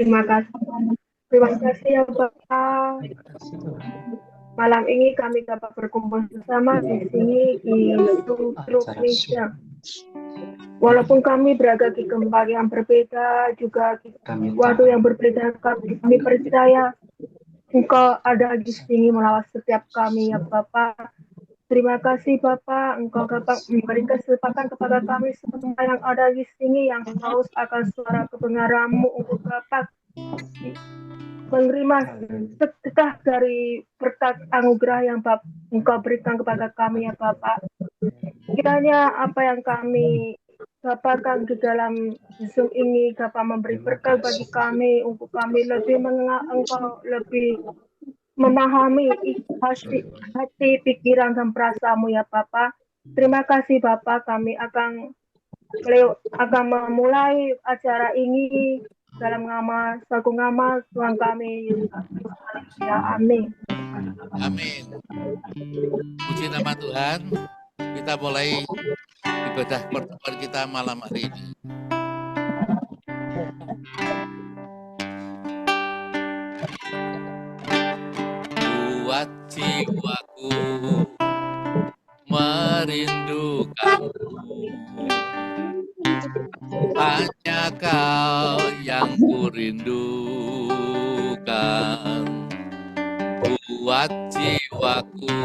Terima kasih. Terima kasih ya Bapak. Malam ini kami dapat berkumpul bersama di sini di Truk Mission. Walaupun kami berada di tempat yang berbeda, juga di waktu yang berbeda, kami percaya Engkau ada di sini melawat setiap kami ya Bapak. Terima kasih Bapak, Engkau dapat memberi kesempatan kepada kami semua yang ada di sini yang haus akan suara kebenaran-Mu untuk dapat menerima sedekah dari berkat anugerah yang Engkau berikan kepada kami ya Bapak. Kiranya apa yang kami dapatkan di dalam Zoom ini dapat memberi berkat bagi kami untuk kami lebih mengenal Engkau, lebih memahami hati, pikiran, dan perasaanmu ya Bapak. Terima kasih Bapak, kami akan memulai acara ini dalam nama satu nama Tuhan kami Yesus Kristus. Ya, amin. Amin. Puji nama Tuhan. Kita mulai ibadah pertemuan kita malam hari ini. Buat jiwaku merindukanmu, hanya Kau yang kurindukan. Buat jiwaku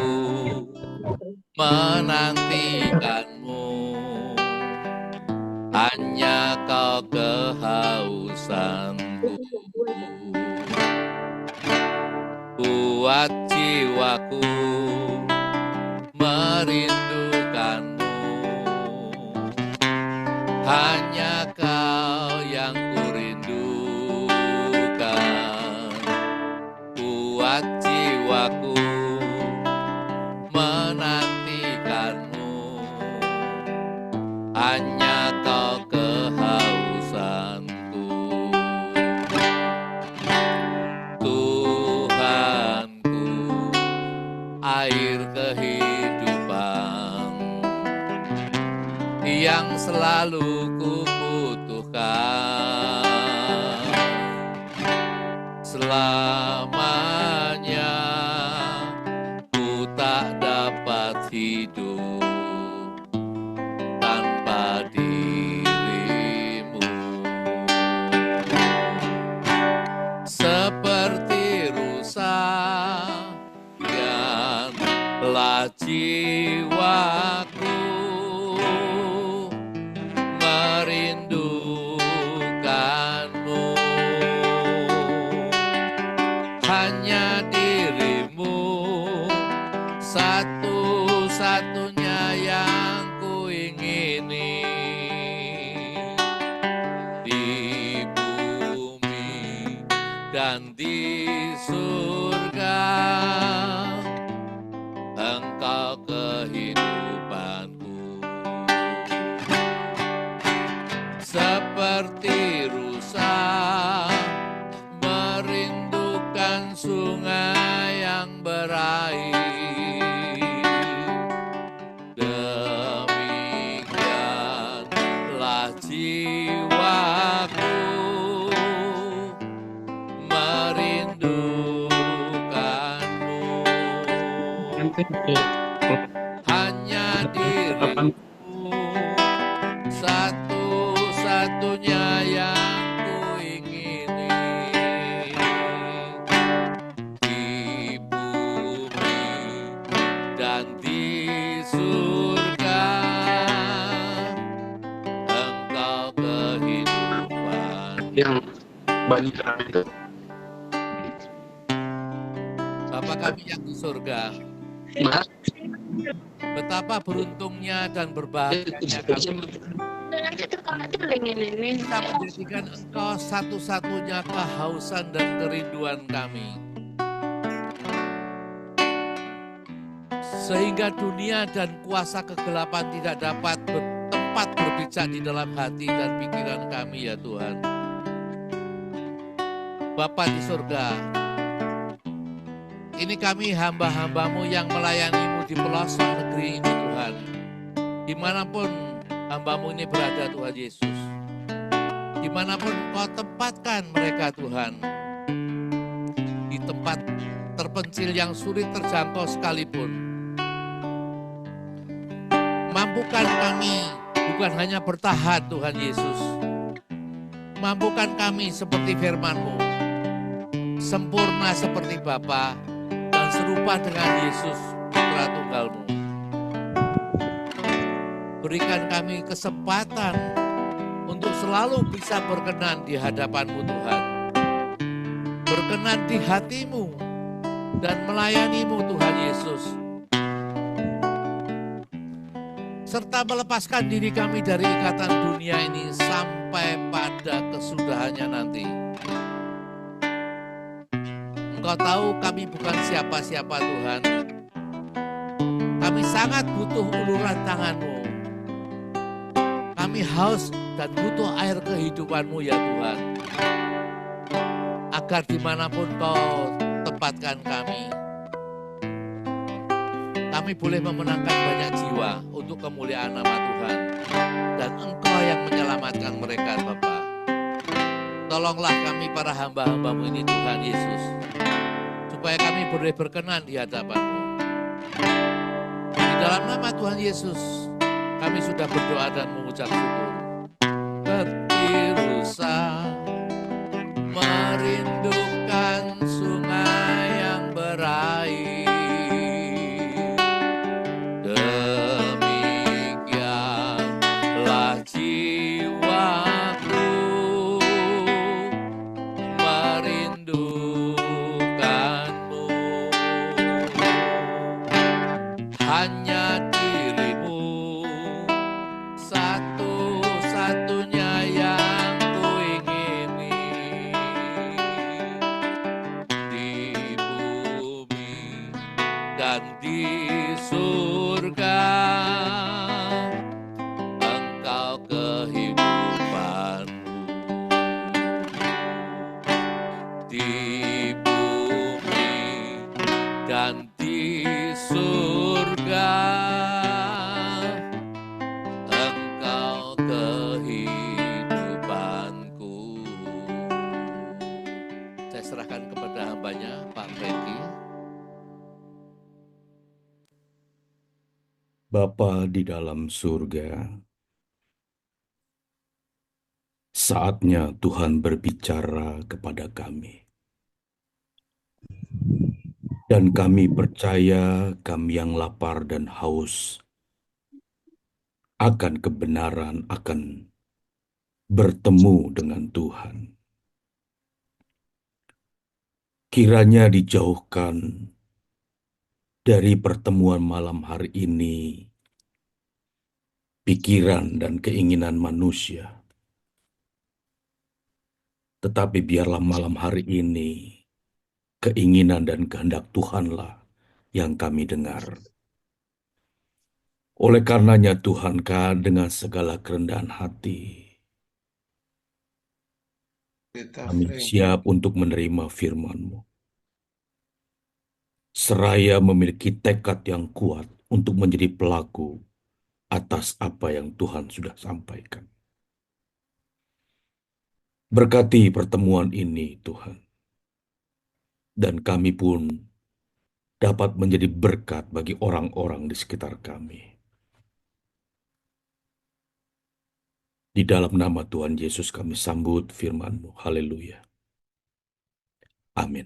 menantikanmu, hanya Kau kehausanku. Buat jiwaku merindukanmu, hanya Kau yang kurindukan. Buat jiwaku menantikanmu, hanya Kau kehausanku. Tuhanku, air kehidupan yang selalu kubutuhkan. Selamanya ku tak dapat hidup tanpa dirimu. Seperti rusa yang telah jiwaku merindukanmu, hanya dirimu satu-satunya yang kuingini. Di bumi dan di surga, Engkau kehidupanku. Seperti rusa merindukan sungai yang berair, demikianlah jiwaku merindukanmu. Hanya dirimu satu-satunya yang kuingini. Di bumi dan di surga, Engkau kehidupan. Yang banyak itu. Bapa kami yang di surga, betapa beruntungnya dan berbahagianya kami bisa menjadikan Engkau satu-satunya kehausan dan kerinduan kami. Sehingga dunia dan kuasa kegelapan tidak dapat tempat berpijak di dalam hati dan pikiran kami ya Tuhan. Bapa di surga, ini kami hamba-hambamu yang melayani-Mu di pelosok negeri ini Tuhan. Dimanapun hambamu ini berada Tuhan Yesus. Di dimanapun Engkau tempatkan mereka Tuhan, di tempat terpencil yang sulit terjangkau sekalipun, mampukan kami bukan hanya bertahan Tuhan Yesus, mampukan kami seperti firman-Mu, sempurna seperti Bapa dan serupa dengan Yesus Putra Tunggal-Mu. Berikan kami kesempatan untuk selalu bisa berkenan di hadapan-Mu Tuhan, berkenan di hati-Mu dan melayani-Mu Tuhan Yesus, serta melepaskan diri kami dari ikatan dunia ini sampai pada kesudahannya nanti. Engkau tahu kami bukan siapa-siapa Tuhan. Kami sangat butuh uluran tangan-Mu. Kami haus dan butuh air kehidupan-Mu ya Tuhan. Agar dimanapun Kau tempatkan kami boleh memenangkan banyak jiwa untuk kemuliaan nama Tuhan. Dan Engkau yang menyelamatkan mereka Bapa. Tolonglah kami para hamba-hamba-Mu ini Tuhan Yesus, supaya kami boleh berkenan di hadapan-Mu. Di dalam nama Tuhan Yesus, kami sudah berdoa dan mengucap syukur. Bertirusa merindukan sungai yang berair, demikianlah jiwaku merindukan-Mu. Hanya diri-Mu satu-satunya yang kuingini di bumi dan di surga. Engkau kehidupanku di bumi dan di surga. Engkau kehidupanku. Saya serahkan kepada hambanya Pak Franky. Bapa di dalam surga, saatnya Tuhan berbicara kepada kami. Dan kami percaya, kami yang lapar dan haus akan kebenaran, akan bertemu dengan Tuhan. Kiranya dijauhkan dari pertemuan malam hari ini pikiran dan keinginan manusia. Tetapi biarlah malam hari ini keinginan dan kehendak Tuhanlah yang kami dengar. Oleh karenanya Tuhan, dengan segala kerendahan hati, kami siap untuk menerima firman-Mu. Seraya memiliki tekad yang kuat untuk menjadi pelaku atas apa yang Tuhan sudah sampaikan. Berkati pertemuan ini, Tuhan. Dan kami pun dapat menjadi berkat bagi orang-orang di sekitar kami. Di dalam nama Tuhan Yesus kami sambut firman-Mu. Haleluya. Amin.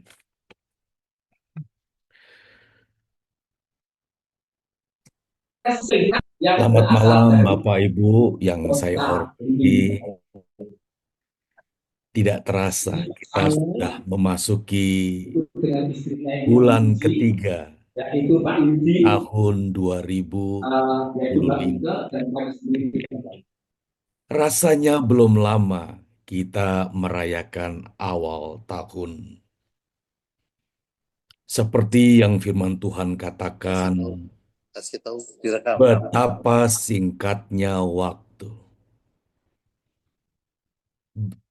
Selamat malam Bapak Ibu yang saya hormati. Tidak terasa kita sudah memasuki bulan ketiga tahun 2025. Rasanya belum lama kita merayakan awal tahun. Seperti yang firman Tuhan katakan, betapa singkatnya waktu,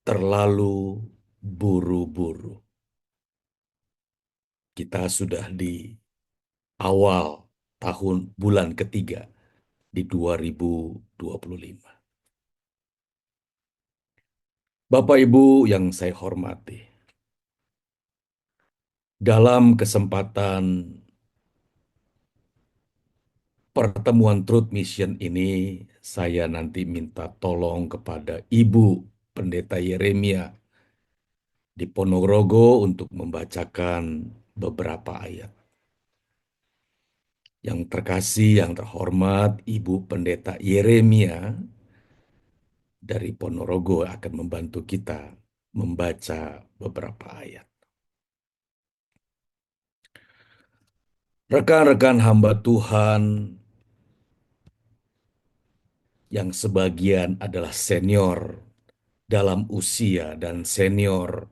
terlalu buru-buru. Kita sudah di awal tahun bulan ketiga di 2025. Bapak Ibu yang saya hormati, dalam kesempatan pertemuan Truth Mission ini, saya nanti minta tolong kepada Ibu Pendeta Yeremia di Ponorogo untuk membacakan beberapa ayat. Yang terkasih, yang terhormat, Ibu Pendeta Yeremia dari Ponorogo akan membantu kita membaca beberapa ayat. Rekan-rekan hamba Tuhan yang sebagian adalah senior dalam usia dan senior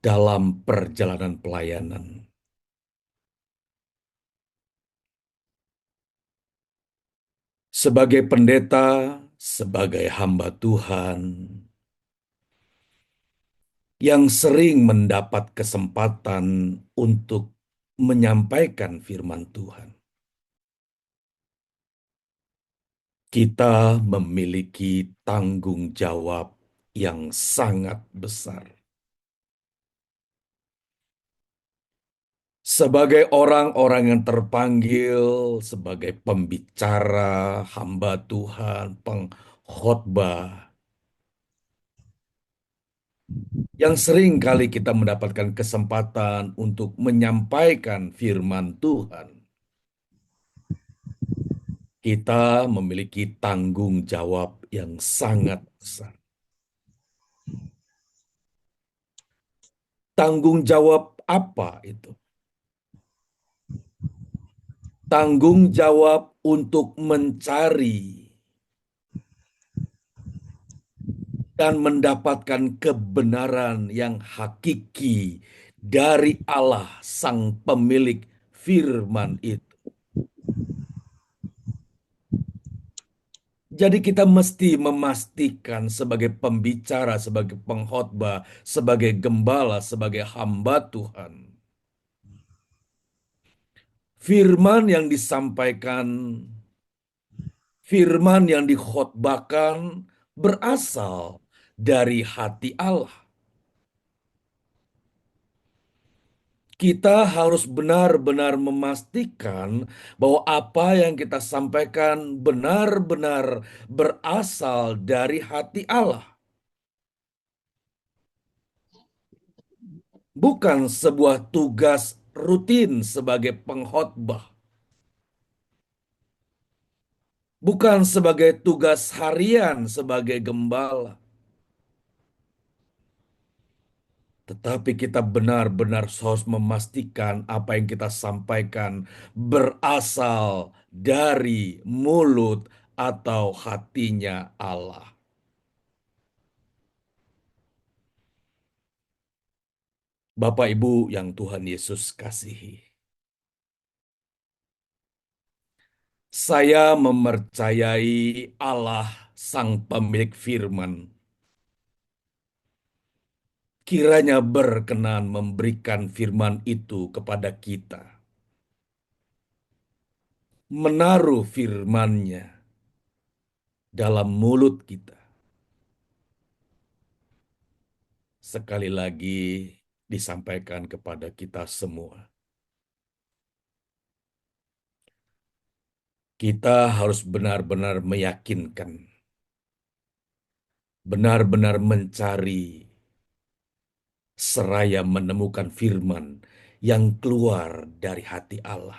dalam perjalanan pelayanan. Sebagai pendeta, sebagai hamba Tuhan yang sering mendapat kesempatan untuk menyampaikan firman Tuhan, kita memiliki tanggung jawab yang sangat besar. Sebagai orang-orang yang terpanggil sebagai pembicara, hamba Tuhan, pengkhotbah, yang sering kali kita mendapatkan kesempatan untuk menyampaikan firman Tuhan, kita memiliki tanggung jawab yang sangat besar. Tanggung jawab apa itu? Tanggung jawab untuk mencari dan mendapatkan kebenaran yang hakiki dari Allah, Sang Pemilik firman itu. Jadi kita mesti memastikan sebagai pembicara, sebagai pengkhotbah, sebagai gembala, sebagai hamba Tuhan, firman yang disampaikan, firman yang dikhotbahkan berasal dari hati Allah. Kita harus benar-benar memastikan bahwa apa yang kita sampaikan benar-benar berasal dari hati Allah. Bukan sebuah tugas rutin sebagai pengkhotbah. Bukan sebagai tugas harian sebagai gembala. Tetapi kita benar-benar harus memastikan apa yang kita sampaikan berasal dari mulut atau hatinya Allah. Bapak Ibu yang Tuhan Yesus kasihi, saya mempercayai Allah Sang Pemilik Firman kiranya berkenan memberikan firman itu kepada kita. Menaruh firman-Nya dalam mulut kita. Sekali lagi disampaikan kepada kita semua. Kita harus benar-benar meyakinkan, benar-benar mencari, seraya menemukan firman yang keluar dari hati Allah.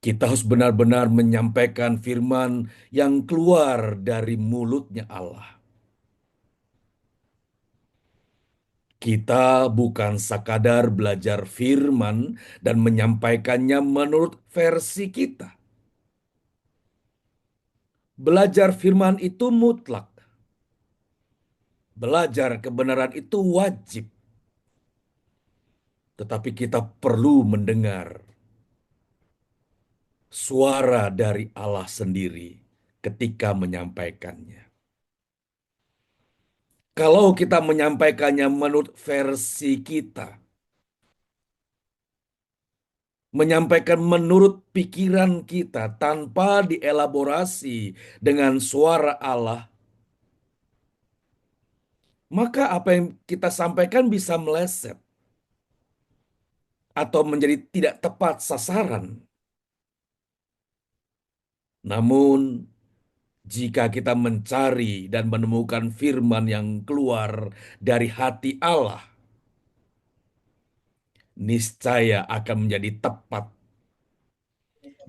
Kita harus benar-benar menyampaikan firman yang keluar dari mulutnya Allah. Kita bukan sekadar belajar firman dan menyampaikannya menurut versi kita. Belajar firman itu mutlak. Belajar kebenaran itu wajib. Tetapi kita perlu mendengar suara dari Allah sendiri ketika menyampaikannya. Kalau kita menyampaikannya menurut versi kita, menyampaikan menurut pikiran kita tanpa dielaborasi dengan suara Allah, maka apa yang kita sampaikan bisa meleset atau menjadi tidak tepat sasaran. Namun, jika kita mencari dan menemukan firman yang keluar dari hati Allah, niscaya akan menjadi tepat,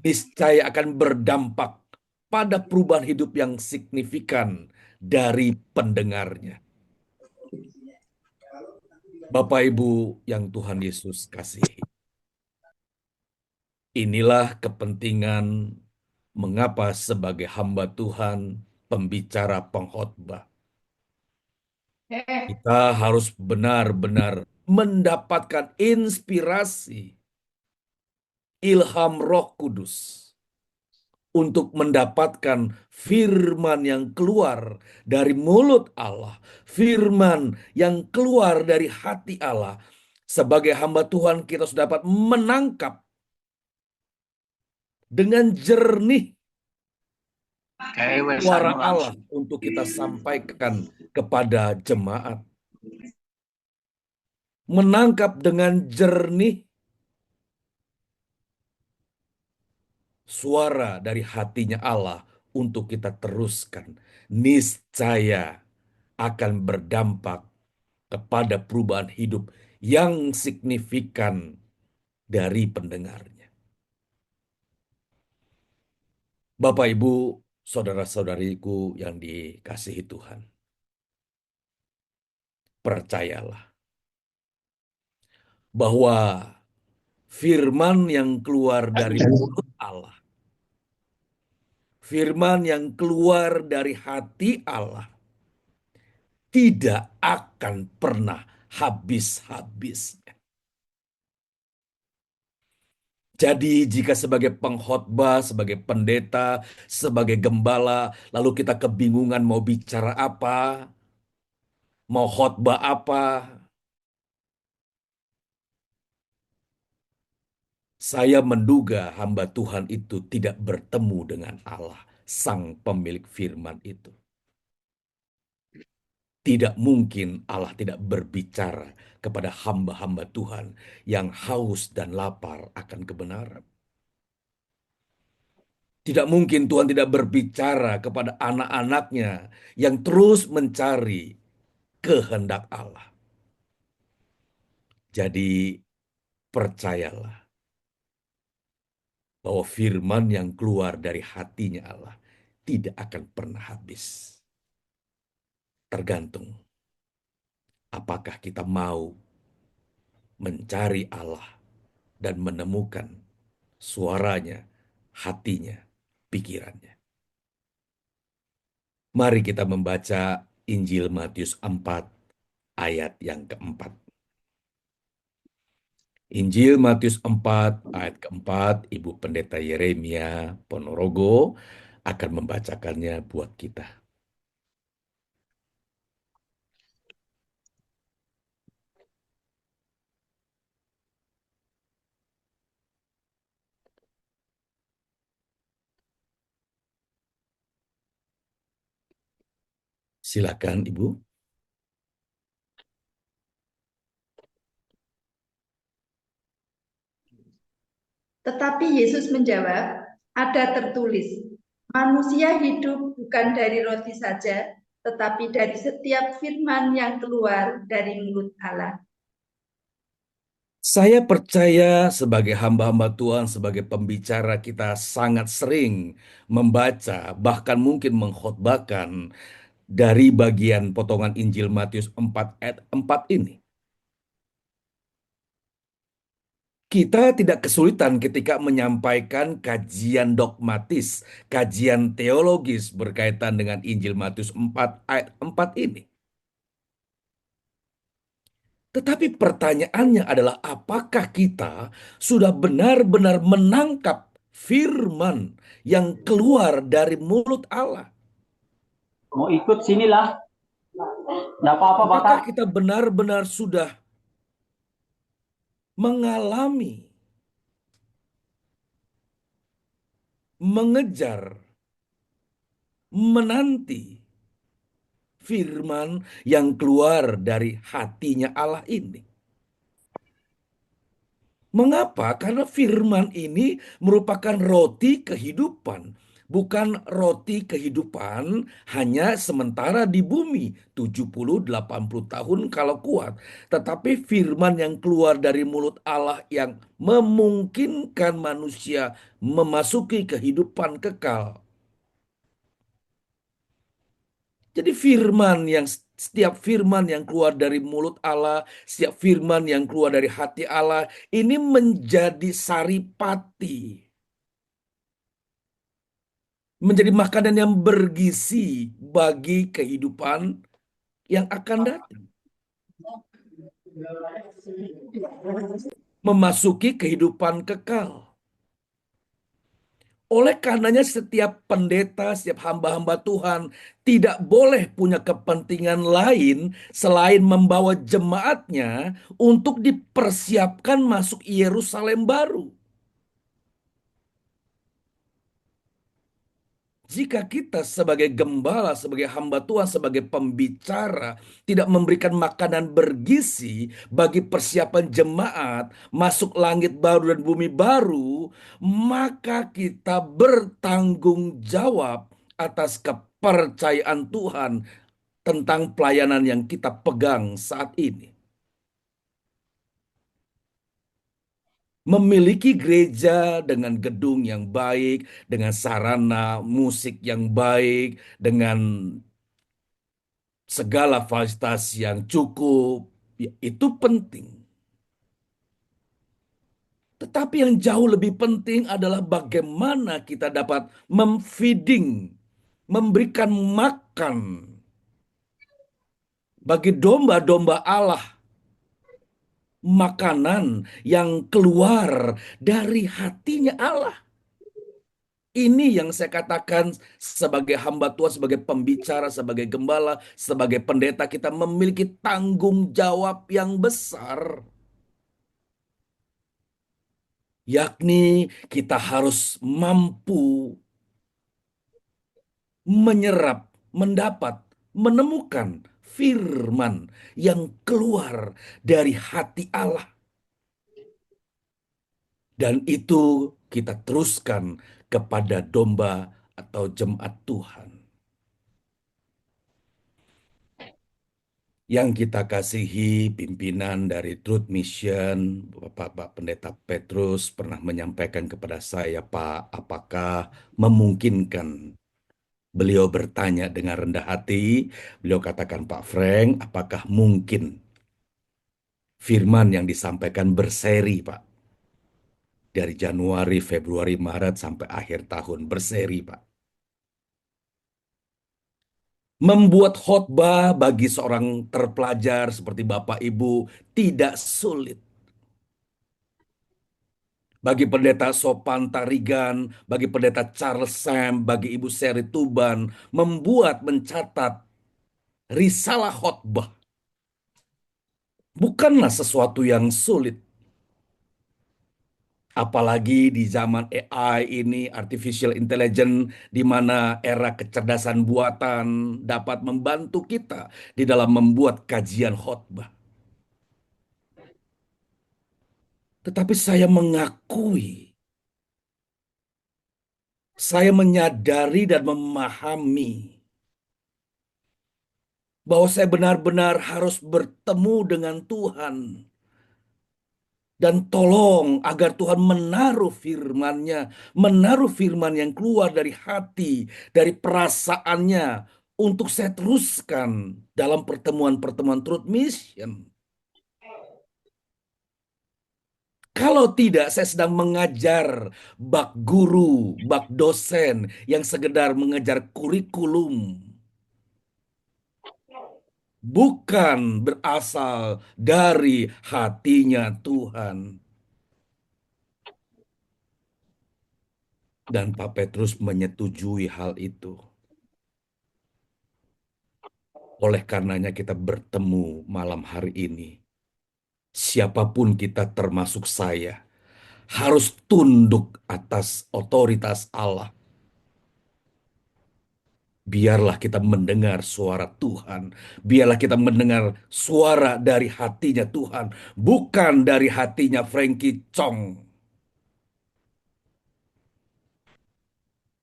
niscaya akan berdampak pada perubahan hidup yang signifikan dari pendengarnya. Bapak Ibu yang Tuhan Yesus kasihi, inilah kepentingan mengapa sebagai hamba Tuhan, pembicara, pengkhotbah, kita harus benar-benar mendapatkan inspirasi, ilham Roh Kudus untuk mendapatkan firman yang keluar dari mulut Allah, firman yang keluar dari hati Allah. Sebagai hamba Tuhan, kita sudah dapat menangkap dengan jernih Kayak wes suara anu Allah langsung. untuk kita sampaikan kepada jemaat. Menangkap dengan jernih suara dari hatinya Allah untuk kita teruskan. Niscaya akan berdampak kepada perubahan hidup yang signifikan dari pendengarnya. Bapak, Ibu, saudara-saudariku yang dikasihi Tuhan, percayalah bahwa firman yang keluar dari mulut Allah, firman yang keluar dari hati Allah, tidak akan pernah habis-habisnya. Jadi jika sebagai pengkhotbah, sebagai pendeta, sebagai gembala, lalu kita kebingungan mau bicara apa, mau khotbah apa, saya menduga hamba Tuhan itu tidak bertemu dengan Allah, Sang Pemilik firman itu. Tidak mungkin Allah tidak berbicara kepada hamba-hamba Tuhan yang haus dan lapar akan kebenaran. Tidak mungkin Tuhan tidak berbicara kepada anak-anaknya yang terus mencari kehendak Allah. Jadi percayalah bahwa firman yang keluar dari hatinya Allah tidak akan pernah habis. Tergantung apakah kita mau mencari Allah dan menemukan suaranya, hatinya, pikirannya. Mari kita membaca Injil Matius 4 ayat yang keempat. Injil Matius 4 ayat keempat, Ibu Pendeta Yeremia Ponorogo akan membacakannya buat kita. Silakan Ibu. Tetapi Yesus menjawab, ada tertulis, manusia hidup bukan dari roti saja, tetapi dari setiap firman yang keluar dari mulut Allah. Saya percaya sebagai hamba-hamba Tuhan, sebagai pembicara kita sangat sering membaca, bahkan mungkin mengkhotbahkan dari bagian potongan Injil Matius 4 ayat 4 ini. Kita tidak kesulitan ketika menyampaikan kajian dogmatis, kajian teologis berkaitan dengan Injil Matius 4 ayat 4 ini. Tetapi pertanyaannya adalah apakah kita sudah benar-benar menangkap firman yang keluar dari mulut Allah? Mau ikut sinilah. Nggak apa-apa, Pak. Apakah kita benar-benar sudah mengalami, mengejar, menanti firman yang keluar dari hatinya Allah ini. Mengapa? Karena firman ini merupakan roti kehidupan. Bukan roti kehidupan hanya sementara di bumi, 70-80 tahun kalau kuat. Tetapi firman yang keluar dari mulut Allah yang memungkinkan manusia memasuki kehidupan kekal. Jadi setiap firman yang keluar dari mulut Allah, setiap firman yang keluar dari hati Allah, ini menjadi saripati, menjadi makanan yang bergizi bagi kehidupan yang akan datang. Memasuki kehidupan kekal. Oleh karenanya setiap pendeta, setiap hamba-hamba Tuhan tidak boleh punya kepentingan lain selain membawa jemaatnya untuk dipersiapkan masuk Yerusalem baru. Jika kita sebagai gembala, sebagai hamba Tuhan, sebagai pembicara tidak memberikan makanan bergizi bagi persiapan jemaat masuk langit baru dan bumi baru, maka kita bertanggung jawab atas kepercayaan Tuhan tentang pelayanan yang kita pegang saat ini. Memiliki gereja dengan gedung yang baik, dengan sarana musik yang baik, dengan segala fasilitas yang cukup, ya, itu penting. Tetapi yang jauh lebih penting adalah bagaimana kita dapat memfeeding, memberikan makan bagi domba-domba Allah, makanan yang keluar dari hatinya Allah. Ini yang saya katakan sebagai hamba Tuhan, sebagai pembicara, sebagai gembala, sebagai pendeta, kita memiliki tanggung jawab yang besar. Yakni kita harus mampu menyerap, mendapat, menemukan firman yang keluar dari hati Allah. Dan itu kita teruskan kepada domba atau jemaat Tuhan. Yang kita kasihi pimpinan dari Truth Mission, Bapak Pendeta Petrus pernah menyampaikan kepada saya, Pak, apakah memungkinkan? Beliau bertanya dengan rendah hati, beliau katakan, Pak Frank, apakah mungkin firman yang disampaikan berseri, Pak? Dari Januari, Februari, Maret sampai akhir tahun berseri, Pak. Membuat khotbah bagi seorang terpelajar seperti Bapak Ibu tidak sulit. Bagi pendeta Sopan Tarigan, bagi pendeta Charles Sam, bagi Ibu Seri Tuban, mencatat risalah khotbah bukanlah sesuatu yang sulit. Apalagi di zaman AI ini, artificial intelligence, di mana era kecerdasan buatan dapat membantu kita di dalam membuat kajian khotbah. Tetapi saya mengakui, saya menyadari dan memahami bahwa saya benar-benar harus bertemu dengan Tuhan. Dan tolong agar Tuhan menaruh firman yang keluar dari hati, dari perasaannya, untuk saya teruskan dalam pertemuan-pertemuan Truth Mission. Kalau tidak, saya sedang mengajar bak guru, bak dosen yang sekedar mengejar kurikulum. Bukan berasal dari hatinya Tuhan. Dan Pak Petrus menyetujui hal itu. Oleh karenanya kita bertemu malam hari ini. Siapapun kita termasuk saya, harus tunduk atas otoritas Allah. Biarlah kita mendengar suara Tuhan. Biarlah kita mendengar suara dari hatinya Tuhan. Bukan dari hatinya Frankie Chong.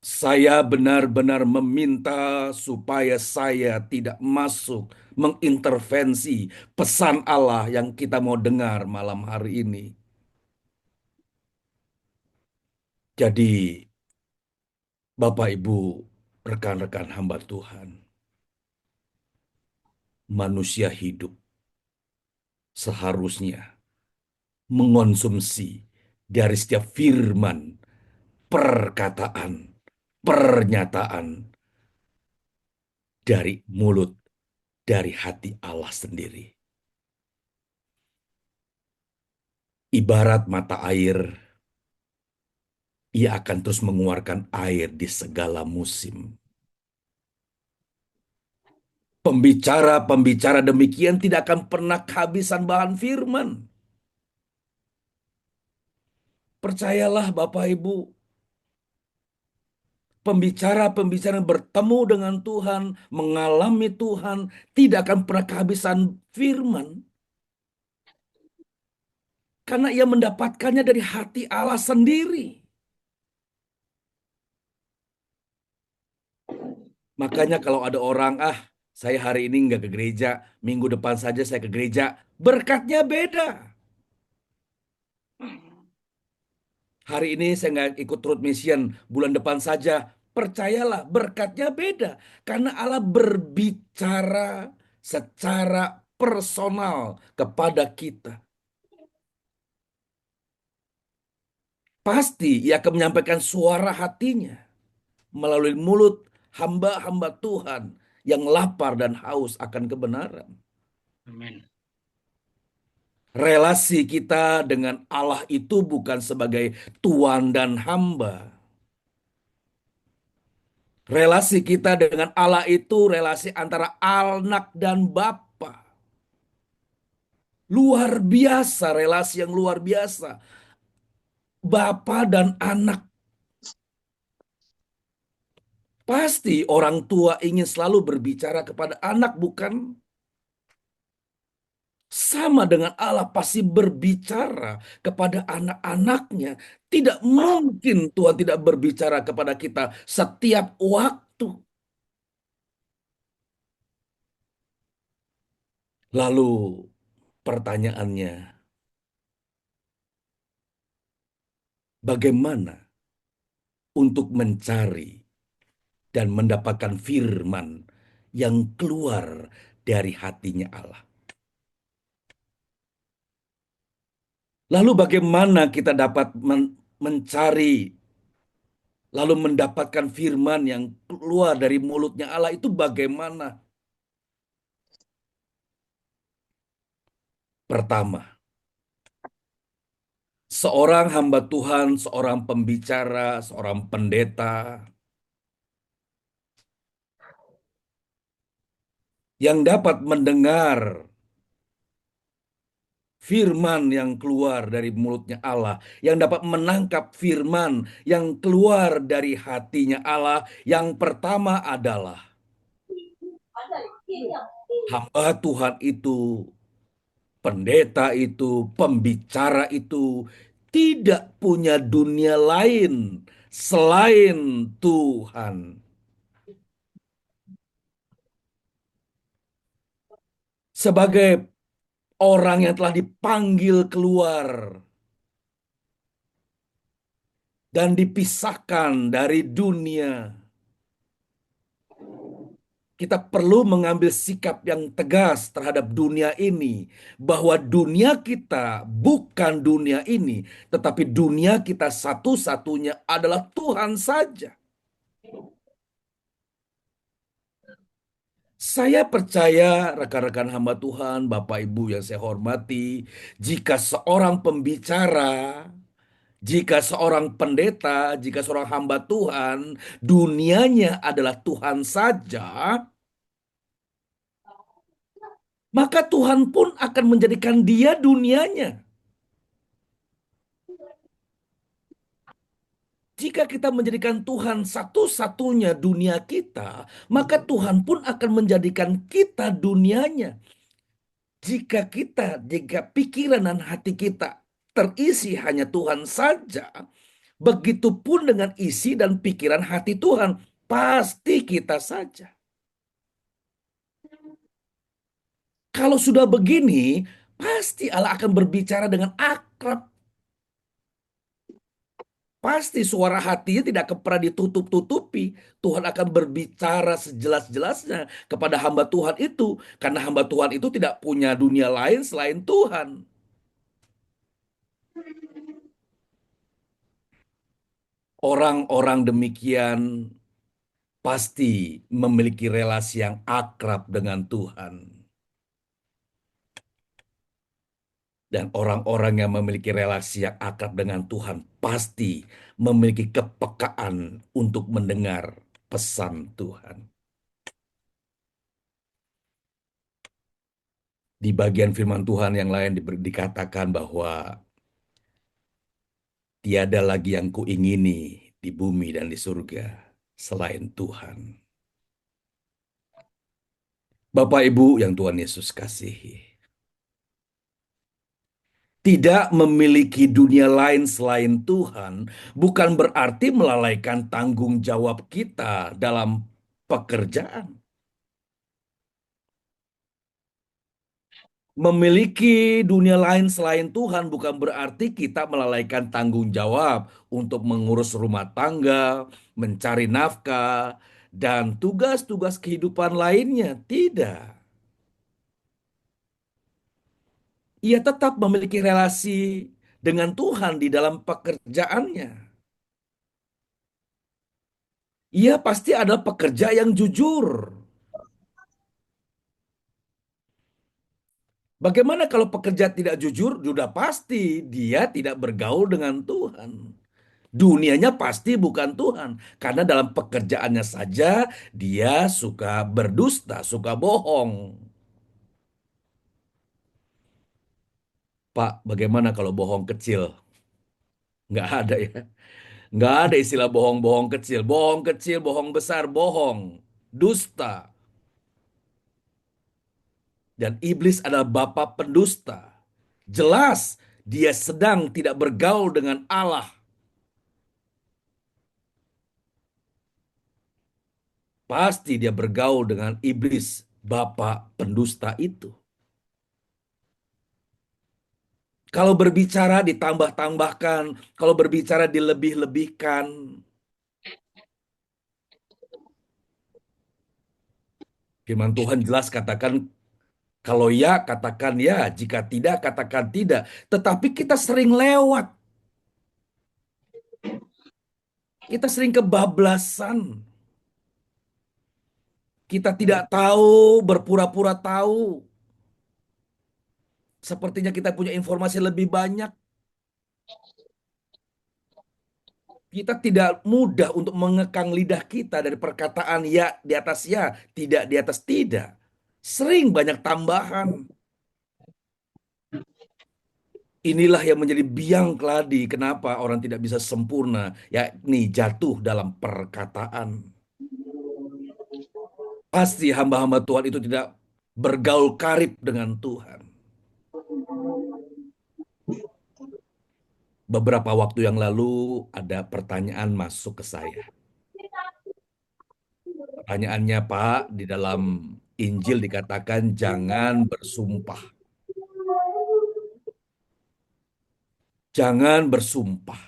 Saya benar-benar meminta supaya saya tidak masuk mengintervensi pesan Allah yang kita mau dengar malam hari ini. Jadi, Bapak Ibu, rekan-rekan hamba Tuhan, manusia hidup seharusnya mengonsumsi dari setiap firman, perkataan, pernyataan dari mulut, dari hati Allah sendiri. Ibarat mata air, ia akan terus mengeluarkan air di segala musim. Pembicara-pembicara demikian tidak akan pernah kehabisan bahan firman. Percayalah Bapak Ibu, pembicara-pembicara yang bertemu dengan Tuhan, mengalami Tuhan, tidak akan pernah kehabisan firman. Karena ia mendapatkannya dari hati Allah sendiri. Makanya kalau ada orang, saya hari ini nggak ke gereja, minggu depan saja saya ke gereja, berkatnya beda. Hari ini saya nggak ikut Truth Mission, bulan depan saja, percayalah berkatnya beda. Karena Allah berbicara secara personal kepada kita. Pasti ia akan menyampaikan suara hatinya melalui mulut hamba-hamba Tuhan yang lapar dan haus akan kebenaran. Amin. Relasi kita dengan Allah itu bukan sebagai tuan dan hamba. Relasi kita dengan Allah itu relasi antara anak dan bapa. Luar biasa, relasi yang luar biasa. Bapa dan anak. Pasti orang tua ingin selalu berbicara kepada anak, bukan? Sama dengan Allah pasti berbicara kepada anak-anaknya. Tidak mungkin Tuhan tidak berbicara kepada kita setiap waktu. Lalu pertanyaannya, bagaimana untuk mencari dan mendapatkan firman yang keluar dari hatinya Allah? Lalu bagaimana kita dapat mencari lalu mendapatkan firman yang keluar dari mulutnya Allah itu bagaimana? Pertama, seorang hamba Tuhan, seorang pembicara, seorang pendeta yang dapat mendengar firman yang keluar dari mulutnya Allah, yang dapat menangkap firman yang keluar dari hatinya Allah, yang pertama adalah hamba Tuhan itu, pendeta itu, pembicara itu tidak punya dunia lain selain Tuhan. Sebagai orang yang telah dipanggil keluar dan dipisahkan dari dunia, kita perlu mengambil sikap yang tegas terhadap dunia ini, bahwa dunia kita bukan dunia ini, tetapi dunia kita satu-satunya adalah Tuhan saja. Saya percaya rekan-rekan hamba Tuhan, Bapak Ibu yang saya hormati, jika seorang pembicara, jika seorang pendeta, jika seorang hamba Tuhan, dunianya adalah Tuhan saja, maka Tuhan pun akan menjadikan dia dunianya. Jika kita menjadikan Tuhan satu-satunya dunia kita, maka Tuhan pun akan menjadikan kita dunianya. Jika pikiran dan hati kita terisi hanya Tuhan saja, begitupun dengan isi dan pikiran hati Tuhan, pasti kita saja. Kalau sudah begini, pasti Allah akan berbicara dengan akrab. Pasti suara hatinya tidak akan pernah ditutup-tutupi. Tuhan akan berbicara sejelas-jelasnya kepada hamba Tuhan itu. Karena hamba Tuhan itu tidak punya dunia lain selain Tuhan. Orang-orang demikian pasti memiliki relasi yang akrab dengan Tuhan. Dan orang-orang yang memiliki relasi yang akrab dengan Tuhan pasti memiliki kepekaan untuk mendengar pesan Tuhan. Di bagian firman Tuhan yang lain dikatakan bahwa tiada lagi yang kuingini di bumi dan di surga selain Tuhan. Bapak Ibu yang Tuhan Yesus kasihi. Tidak memiliki dunia lain selain Tuhan bukan berarti melalaikan tanggung jawab kita dalam pekerjaan. Memiliki dunia lain selain Tuhan bukan berarti kita melalaikan tanggung jawab untuk mengurus rumah tangga, mencari nafkah, dan tugas-tugas kehidupan lainnya. Tidak. Ia tetap memiliki relasi dengan Tuhan di dalam pekerjaannya. Ia pasti adalah pekerja yang jujur. Bagaimana kalau pekerja tidak jujur? Sudah pasti dia tidak bergaul dengan Tuhan. Dunianya pasti bukan Tuhan. Karena dalam pekerjaannya saja dia suka berdusta, suka bohong. Pak, bagaimana kalau bohong kecil? Nggak ada ya. Nggak ada istilah bohong-bohong kecil. Bohong kecil, bohong besar, bohong. Dusta. Dan iblis adalah bapa pendusta. Jelas dia sedang tidak bergaul dengan Allah. Pasti dia bergaul dengan iblis, bapa pendusta itu. Kalau berbicara ditambah-tambahkan, kalau berbicara dilebih-lebihkan. Firman Tuhan jelas katakan, kalau ya katakan ya, jika tidak katakan tidak. Tetapi kita sering lewat. Kita sering kebablasan. Kita tidak tahu, berpura-pura tahu. Sepertinya kita punya informasi lebih banyak. Kita tidak mudah untuk mengekang lidah kita dari perkataan ya di atas ya, tidak di atas tidak. Sering banyak tambahan. Inilah yang menjadi biang keladi kenapa orang tidak bisa sempurna, yakni jatuh dalam perkataan. Pasti hamba-hamba Tuhan itu tidak bergaul karib dengan Tuhan. Beberapa waktu yang lalu ada pertanyaan masuk ke saya. Pertanyaannya, Pak, di dalam Injil dikatakan jangan bersumpah. Jangan bersumpah.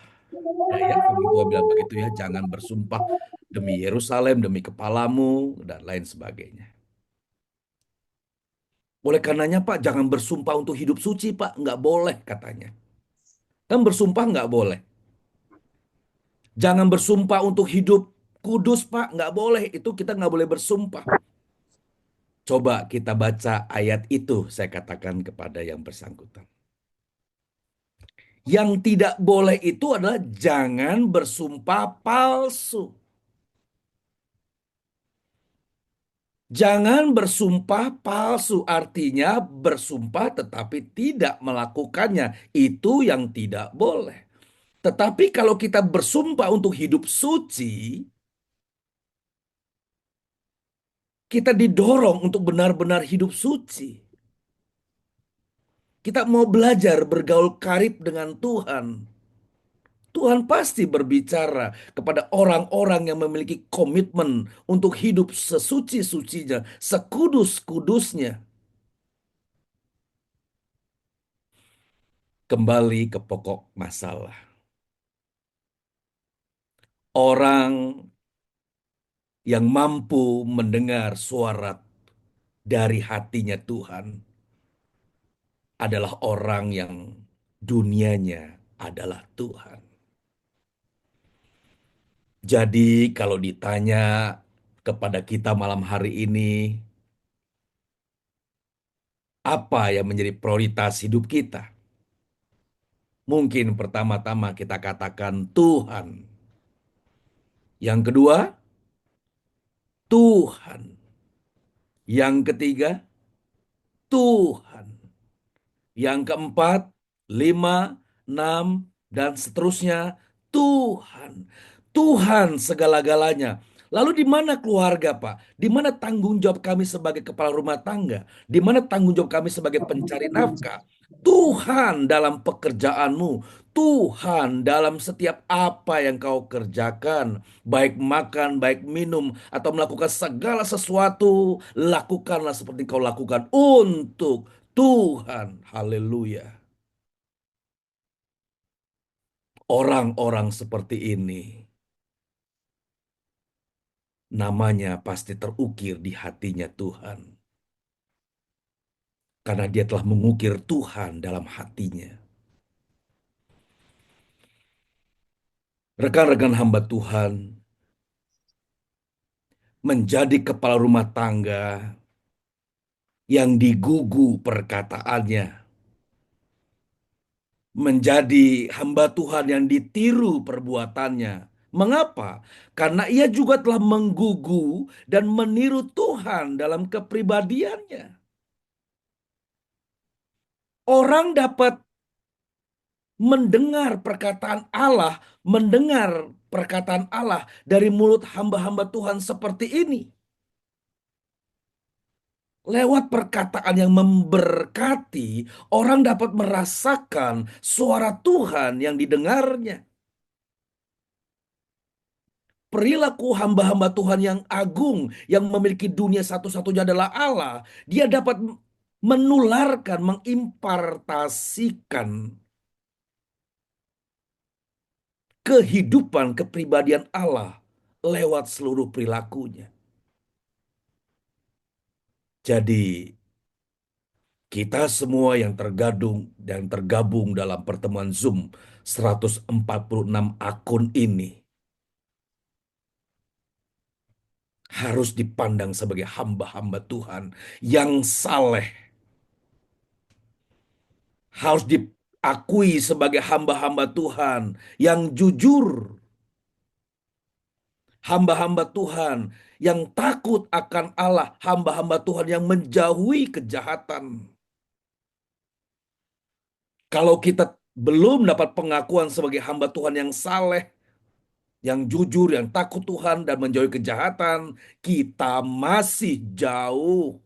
Ya, firman Tuhan bilang begitu ya, jangan bersumpah demi Yerusalem, demi kepalamu, dan lain sebagainya. Oleh karenanya, Pak, jangan bersumpah untuk hidup suci, Pak. Nggak boleh, katanya. Kan bersumpah nggak boleh. Jangan bersumpah untuk hidup kudus, Pak. Nggak boleh. Itu kita nggak boleh bersumpah. Coba kita baca ayat itu, saya katakan kepada yang bersangkutan. Yang tidak boleh itu adalah jangan bersumpah palsu. Jangan bersumpah palsu, artinya bersumpah tetapi tidak melakukannya. Itu yang tidak boleh. Tetapi kalau kita bersumpah untuk hidup suci, kita didorong untuk benar-benar hidup suci. Kita mau belajar bergaul karib dengan Tuhan. Tuhan pasti berbicara kepada orang-orang yang memiliki komitmen untuk hidup sesuci-sucinya, sekudus-kudusnya. Kembali ke pokok masalah. Orang yang mampu mendengar suara dari hatinya Tuhan adalah orang yang dunianya adalah Tuhan. Jadi kalau ditanya kepada kita malam hari ini, apa yang menjadi prioritas hidup kita? Mungkin pertama-tama kita katakan Tuhan. Yang kedua, Tuhan. Yang ketiga, Tuhan. Yang keempat, lima, enam, dan seterusnya, Tuhan. Tuhan segala-galanya. Lalu di mana keluarga, Pak? Di mana tanggung jawab kami sebagai kepala rumah tangga? Di mana tanggung jawab kami sebagai pencari nafkah? Tuhan dalam pekerjaanmu. Tuhan dalam setiap apa yang kau kerjakan. Baik makan, baik minum, atau melakukan segala sesuatu. Lakukanlah seperti kau lakukan untuk Tuhan. Haleluya. Orang-orang seperti ini namanya pasti terukir di hatinya Tuhan. Karena dia telah mengukir Tuhan dalam hatinya. Rekan-rekan hamba Tuhan, menjadi kepala rumah tangga yang digugu perkataannya, menjadi hamba Tuhan yang ditiru perbuatannya. Mengapa? Karena ia juga telah menggugu dan meniru Tuhan dalam kepribadiannya. Orang dapat mendengar perkataan Allah, mendengar perkataan Allah dari mulut hamba-hamba Tuhan seperti ini. Lewat perkataan yang memberkati, orang dapat merasakan suara Tuhan yang didengarnya. Perilaku hamba-hamba Tuhan yang agung, yang memiliki dunia satu-satunya adalah Allah. Dia dapat menularkan, mengimpartasikan kehidupan kepribadian Allah lewat seluruh perilakunya. Jadi, kita semua yang tergabung dalam pertemuan Zoom 146 akun ini harus dipandang sebagai hamba-hamba Tuhan yang saleh. Harus diakui sebagai hamba-hamba Tuhan yang jujur. Hamba-hamba Tuhan yang takut akan Allah. Hamba-hamba Tuhan yang menjauhi kejahatan. Kalau kita belum dapat pengakuan sebagai hamba Tuhan yang saleh, yang jujur, yang takut Tuhan dan menjauhi kejahatan, kita masih jauh.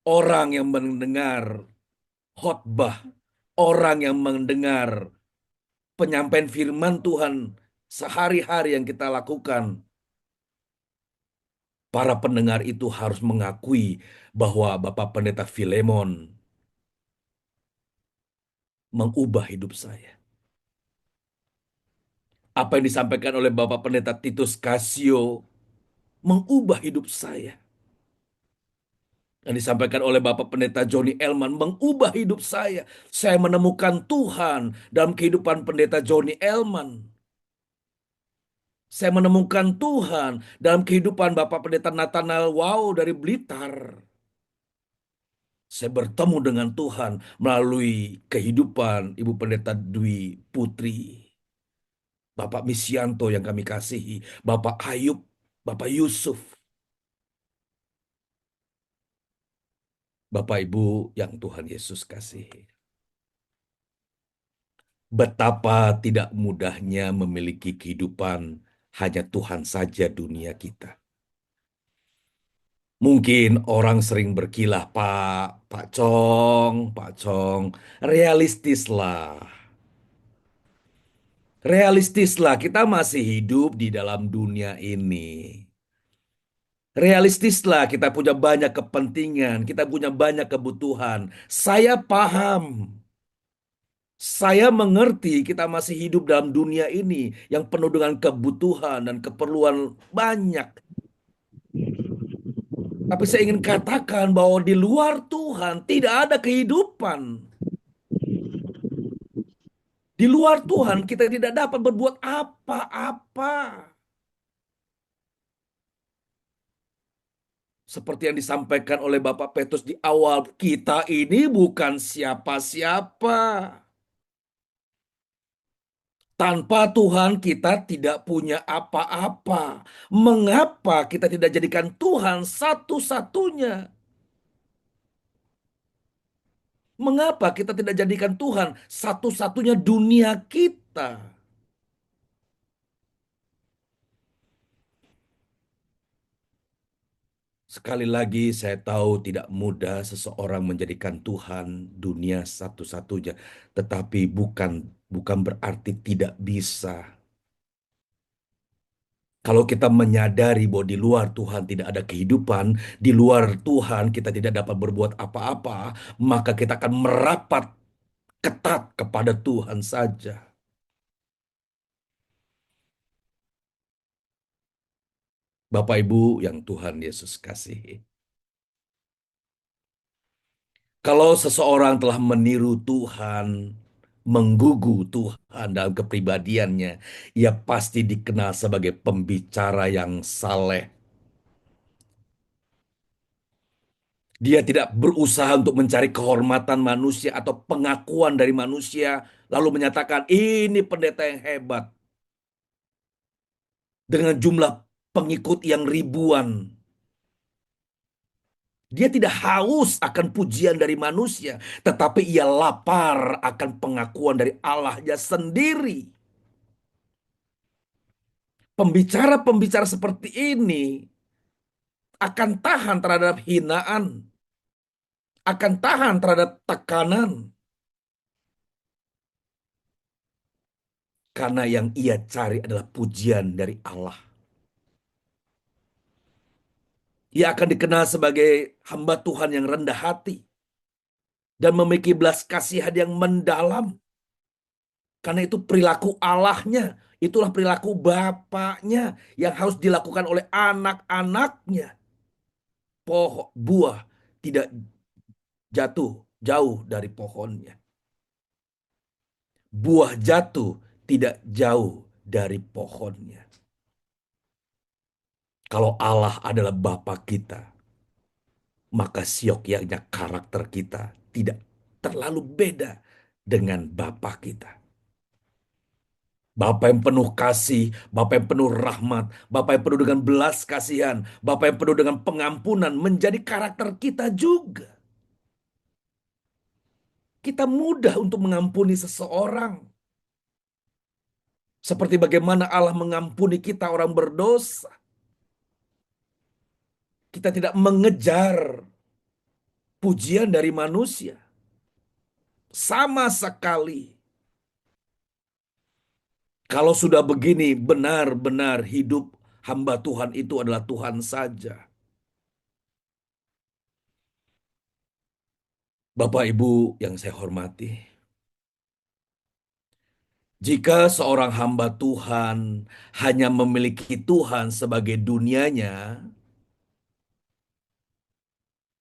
Orang yang mendengar khotbah, orang yang mendengar penyampaian firman Tuhan sehari-hari yang kita lakukan, para pendengar itu harus mengakui bahwa Bapak Pendeta Filemon mengubah hidup saya. Apa yang disampaikan oleh Bapak Pendeta Titus Kasio mengubah hidup saya. Yang disampaikan oleh Bapak Pendeta Johnny Elman mengubah hidup saya. Saya menemukan Tuhan dalam kehidupan Pendeta Johnny Elman. Saya menemukan Tuhan dalam kehidupan Bapak Pendeta Nathanael Wow dari Blitar. Saya bertemu dengan Tuhan melalui kehidupan Ibu Pendeta Dwi Putri. Bapak Misianto yang kami kasihi. Bapak Ayub, Bapak Yusuf. Bapak Ibu yang Tuhan Yesus kasihi. Betapa tidak mudahnya memiliki kehidupan hanya Tuhan saja dunia kita. Mungkin orang sering berkilah, Pak Cong, realistislah. Realistislah, kita masih hidup di dalam dunia ini. Realistislah, kita punya banyak kepentingan, kita punya banyak kebutuhan. Saya paham, saya mengerti kita masih hidup dalam dunia ini yang penuh dengan kebutuhan dan keperluan banyak. Tapi saya ingin katakan bahwa di luar Tuhan tidak ada kehidupan. Di luar Tuhan kita tidak dapat berbuat apa-apa. Seperti yang disampaikan oleh Bapak Petrus di awal, kita ini bukan siapa-siapa. Tanpa Tuhan kita tidak punya apa-apa. Mengapa kita tidak jadikan Tuhan satu-satunya? Mengapa kita tidak jadikan Tuhan satu-satunya dunia kita? Sekali lagi saya tahu tidak mudah seseorang menjadikan Tuhan dunia satu-satunya, tetapi bukan berarti tidak bisa. Kalau kita menyadari bahwa di luar Tuhan tidak ada kehidupan, di luar Tuhan kita tidak dapat berbuat apa-apa, maka kita akan merapat ketat kepada Tuhan saja. Bapak Ibu yang Tuhan Yesus kasihi. Kalau seseorang telah meniru Tuhan, menggugu Tuhan dalam kepribadiannya, ia pasti dikenal sebagai pembicara yang saleh. Dia tidak berusaha untuk mencari kehormatan manusia atau pengakuan dari manusia, lalu menyatakan ini pendeta yang hebat. Dengan jumlah pengikut yang ribuan. Dia tidak haus akan pujian dari manusia, tetapi ia lapar akan pengakuan dari Allahnya sendiri. Pembicara-pembicara seperti ini akan tahan terhadap hinaan, akan tahan terhadap tekanan. Karena yang ia cari adalah pujian dari Allah. Ia akan dikenal sebagai hamba Tuhan yang rendah hati dan memiliki belas kasihan yang mendalam. Karena itu perilaku Allahnya, itulah perilaku Bapaknya yang harus dilakukan oleh anak-anaknya. Buah tidak jatuh jauh dari pohonnya. Buah jatuh tidak jauh dari pohonnya. Kalau Allah adalah Bapa kita, maka siokyanya karakter kita tidak terlalu beda dengan Bapa kita. Bapa yang penuh kasih, Bapa yang penuh rahmat, Bapa yang penuh dengan belas kasihan, Bapa yang penuh dengan pengampunan menjadi karakter kita juga. Kita mudah untuk mengampuni seseorang. Seperti bagaimana Allah mengampuni kita orang berdosa. Kita tidak mengejar pujian dari manusia. Sama sekali. Kalau sudah begini, benar-benar hidup hamba Tuhan itu adalah Tuhan saja. Bapak Ibu yang saya hormati, jika seorang hamba Tuhan hanya memiliki Tuhan sebagai dunianya,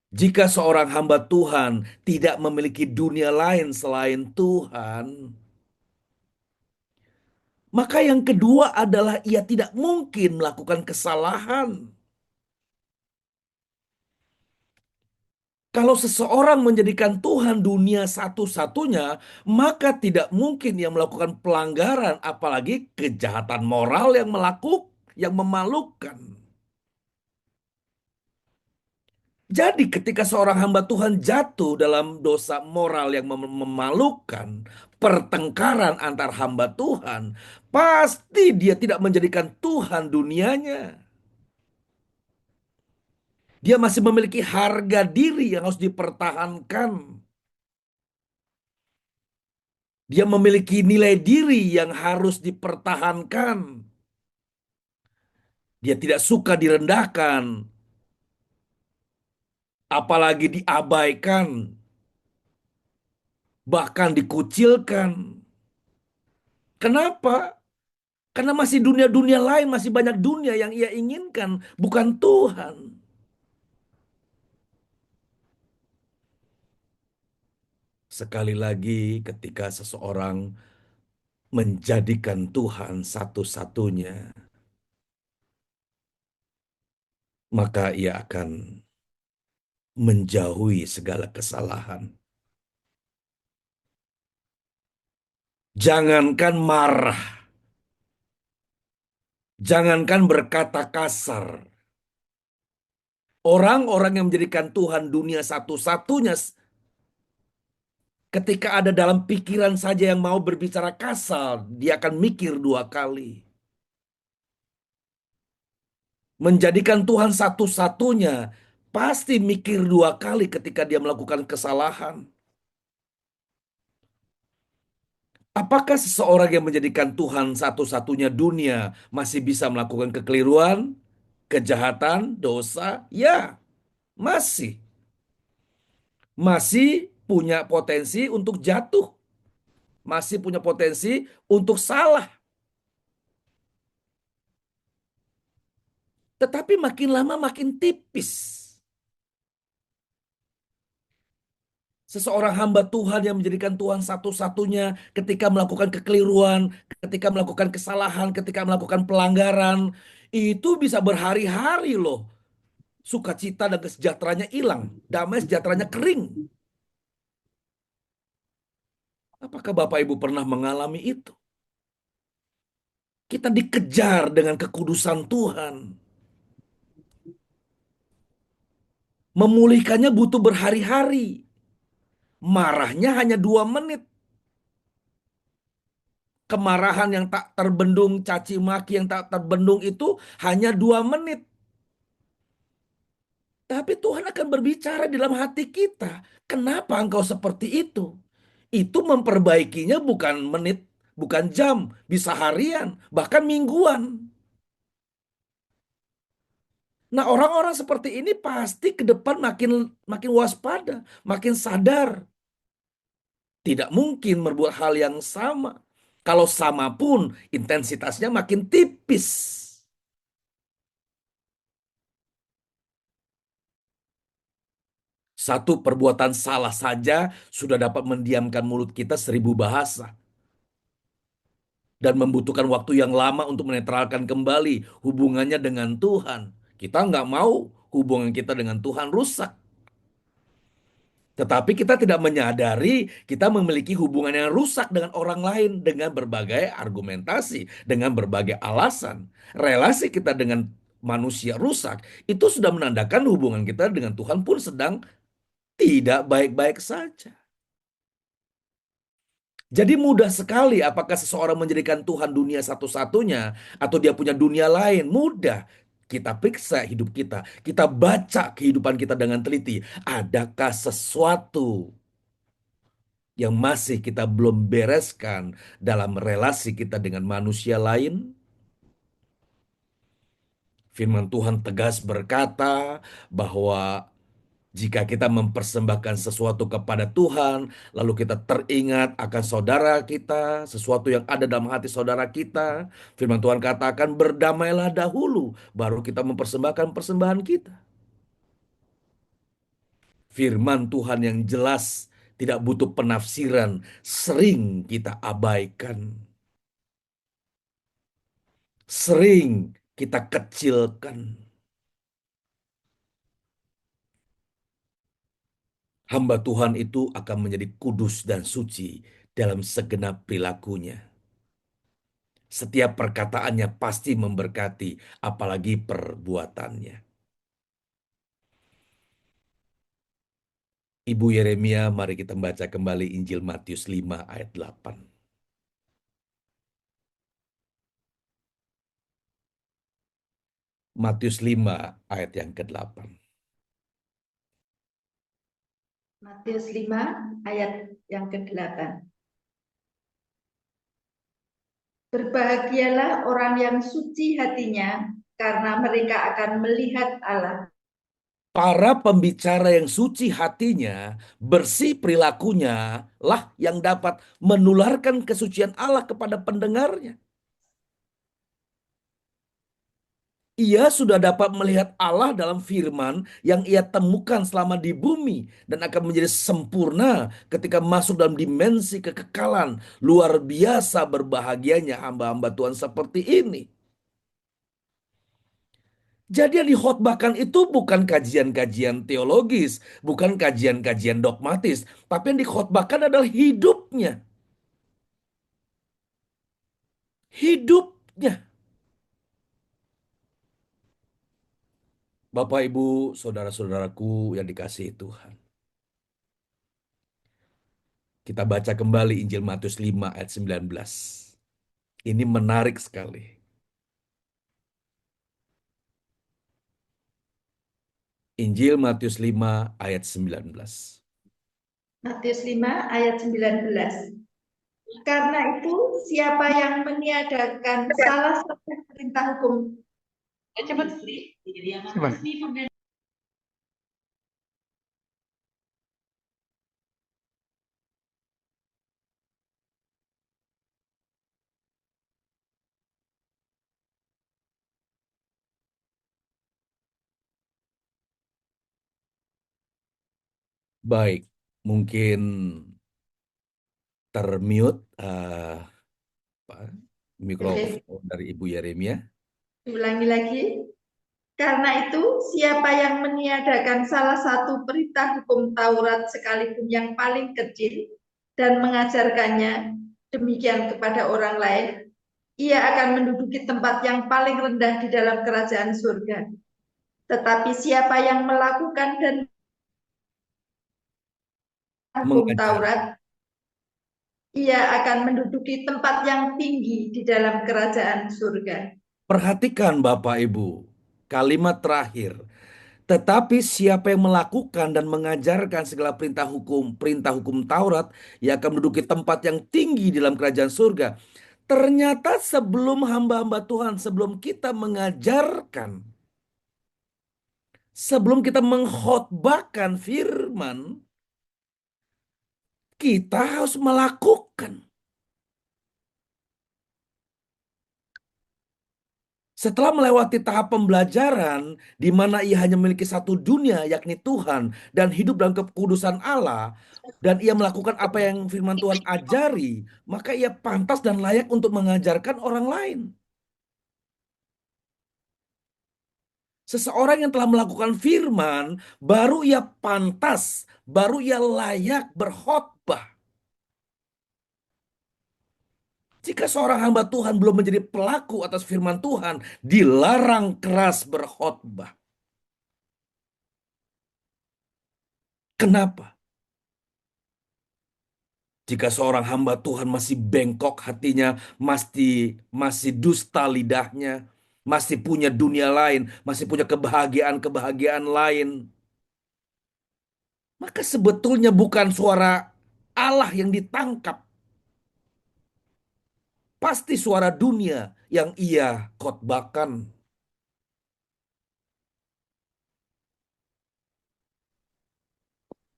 jika seorang hamba Tuhan tidak memiliki dunia lain selain Tuhan, maka yang kedua adalah ia tidak mungkin melakukan kesalahan. Kalau seseorang menjadikan Tuhan dunia satu-satunya, maka tidak mungkin ia melakukan pelanggaran, apalagi kejahatan moral yang memalukan. Jadi ketika seorang hamba Tuhan jatuh dalam dosa moral yang memalukan, pertengkaran antar hamba Tuhan, pasti dia tidak menjadikan Tuhan dunianya. Dia masih memiliki harga diri yang harus dipertahankan. Dia memiliki nilai diri yang harus dipertahankan. Dia tidak suka direndahkan, apalagi diabaikan, bahkan dikucilkan. Kenapa? Karena masih dunia-dunia lain, masih banyak dunia yang ia inginkan, bukan Tuhan. Sekali lagi, ketika seseorang menjadikan Tuhan satu-satunya, maka ia akan menjauhi segala kesalahan. Jangankan marah, jangankan berkata kasar. Orang-orang yang menjadikan Tuhan dunia satu-satunya, ketika ada dalam pikiran saja yang mau berbicara kasar, dia akan mikir dua kali. Menjadikan Tuhan satu-satunya, pasti mikir dua kali ketika dia melakukan kesalahan. Apakah seseorang yang menjadikan Tuhan satu-satunya dunia masih bisa melakukan kekeliruan, kejahatan, dosa? Ya, masih. Masih punya potensi untuk jatuh. Masih punya potensi untuk salah. Tetapi makin lama makin tipis. Seseorang hamba Tuhan yang menjadikan Tuhan satu-satunya ketika melakukan kekeliruan, ketika melakukan kesalahan, ketika melakukan pelanggaran, itu bisa berhari-hari loh. Sukacita dan kesejahteranya hilang, damai sejahteranya kering. Apakah Bapak Ibu pernah mengalami itu? Kita dikejar dengan kekudusan Tuhan. Memulihkannya butuh berhari-hari. Marahnya hanya 2 menit. Kemarahan yang tak terbendung, caci maki yang tak terbendung itu hanya 2 menit. Tapi Tuhan akan berbicara di dalam hati kita. Kenapa engkau seperti itu? Itu memperbaikinya bukan menit, bukan jam, bisa harian, bahkan mingguan. Nah, orang-orang seperti ini pasti ke depan makin makin waspada, makin sadar. Tidak mungkin berbuat hal yang sama. Kalau sama pun intensitasnya makin tipis. Satu perbuatan salah saja sudah dapat mendiamkan mulut kita 1000 bahasa. Dan membutuhkan waktu yang lama untuk menetralkan kembali hubungannya dengan Tuhan. Kita nggak mau hubungan kita dengan Tuhan rusak. Tetapi kita tidak menyadari kita memiliki hubungan yang rusak dengan orang lain dengan berbagai argumentasi, dengan berbagai alasan. Relasi kita dengan manusia rusak, itu sudah menandakan hubungan kita dengan Tuhan pun sedang tidak baik-baik saja. Jadi mudah sekali apakah seseorang menjadikan Tuhan dunia satu-satunya atau dia punya dunia lain. Mudah. Kita periksa hidup kita. Kita baca kehidupan kita dengan teliti. Adakah sesuatu yang masih kita belum bereskan dalam relasi kita dengan manusia lain? Firman Tuhan tegas berkata bahwa jika kita mempersembahkan sesuatu kepada Tuhan, lalu kita teringat akan saudara kita, sesuatu yang ada dalam hati saudara kita, firman Tuhan katakan berdamailah dahulu, baru kita mempersembahkan persembahan kita. Firman Tuhan yang jelas, tidak butuh penafsiran, sering kita abaikan. Sering kita kecilkan. Hamba Tuhan itu akan menjadi kudus dan suci dalam segenap perilakunya. Setiap perkataannya pasti memberkati, apalagi perbuatannya. Ibu Yeremia, mari kita baca kembali Injil Matius 5 ayat 8. Matius 5 ayat yang ke-8. Matius 5 ayat yang ke-8. Berbahagialah orang yang suci hatinya, karena mereka akan melihat Allah. Para pembicara yang suci hatinya, bersih perilakunya, lah yang dapat menularkan kesucian Allah kepada pendengarnya. Ia sudah dapat melihat Allah dalam firman yang ia temukan selama di bumi dan akan menjadi sempurna ketika masuk dalam dimensi kekekalan. Luar biasa berbahagianya hamba-hamba Tuhan seperti ini. Jadi yang dikhotbahkan itu bukan kajian-kajian teologis, bukan kajian-kajian dogmatis, tapi yang dikhotbahkan adalah hidupnya. Hidupnya. Bapak, Ibu, saudara-saudaraku yang dikasihi Tuhan. Kita baca kembali Injil Matius 5 ayat 19. Ini menarik sekali. Injil Matius 5 ayat 19. Matius 5 ayat 19. Karena itu, siapa yang meniadakan salah satu perintah hukum Baik, mungkin termute mikrofon dari Ibu Yeremia. Ulangi lagi. Karena itu, siapa yang meniadakan salah satu perintah hukum Taurat sekalipun yang paling kecil dan mengajarkannya demikian kepada orang lain, ia akan menduduki tempat yang paling rendah di dalam kerajaan surga. Tetapi siapa yang melakukan dan hukum Taurat, ia akan menduduki tempat yang tinggi di dalam kerajaan surga. Perhatikan Bapak Ibu, kalimat terakhir. Tetapi siapa yang melakukan dan mengajarkan segala perintah hukum Taurat, ia akan menduduki tempat yang tinggi dalam kerajaan surga. Ternyata sebelum hamba-hamba Tuhan, sebelum kita mengajarkan, sebelum kita mengkhotbahkan firman, kita harus melakukan. Setelah melewati tahap pembelajaran di mana ia hanya memiliki satu dunia yakni Tuhan dan hidup dalam kekudusan Allah dan ia melakukan apa yang firman Tuhan ajari, maka ia pantas dan layak untuk mengajarkan orang lain. Seseorang yang telah melakukan firman, baru ia pantas, baru ia layak berkhotbah. Jika seorang hamba Tuhan belum menjadi pelaku atas firman Tuhan, dilarang keras berkhotbah. Kenapa? Jika seorang hamba Tuhan masih bengkok hatinya, masih dusta lidahnya, masih punya dunia lain, masih punya kebahagiaan-kebahagiaan lain, maka sebetulnya bukan suara Allah yang ditangkap. Pasti suara dunia yang ia khotbahkan.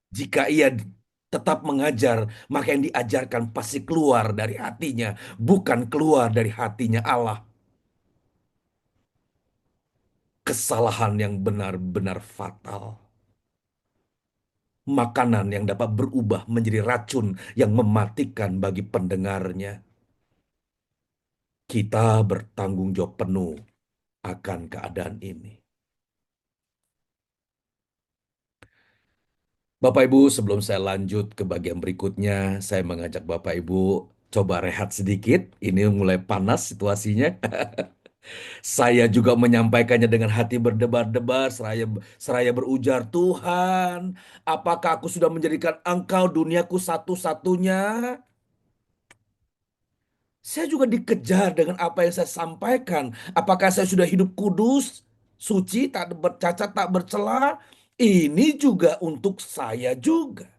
Jika ia tetap mengajar, maka yang diajarkan pasti keluar dari hatinya, bukan keluar dari hatinya Allah. Kesalahan yang benar-benar fatal. Makanan yang dapat berubah menjadi racun yang mematikan bagi pendengarnya. Kita bertanggung jawab penuh akan keadaan ini. Bapak Ibu, sebelum saya lanjut ke bagian berikutnya, saya mengajak Bapak Ibu coba rehat sedikit. Ini mulai panas situasinya. Saya juga menyampaikannya dengan hati berdebar-debar, seraya berujar, Tuhan, apakah aku sudah menjadikan Engkau duniaku satu-satunya? Saya juga dikejar dengan apa yang saya sampaikan. Apakah saya sudah hidup kudus, suci, tak bercacat, tak bercela? Ini juga untuk saya juga.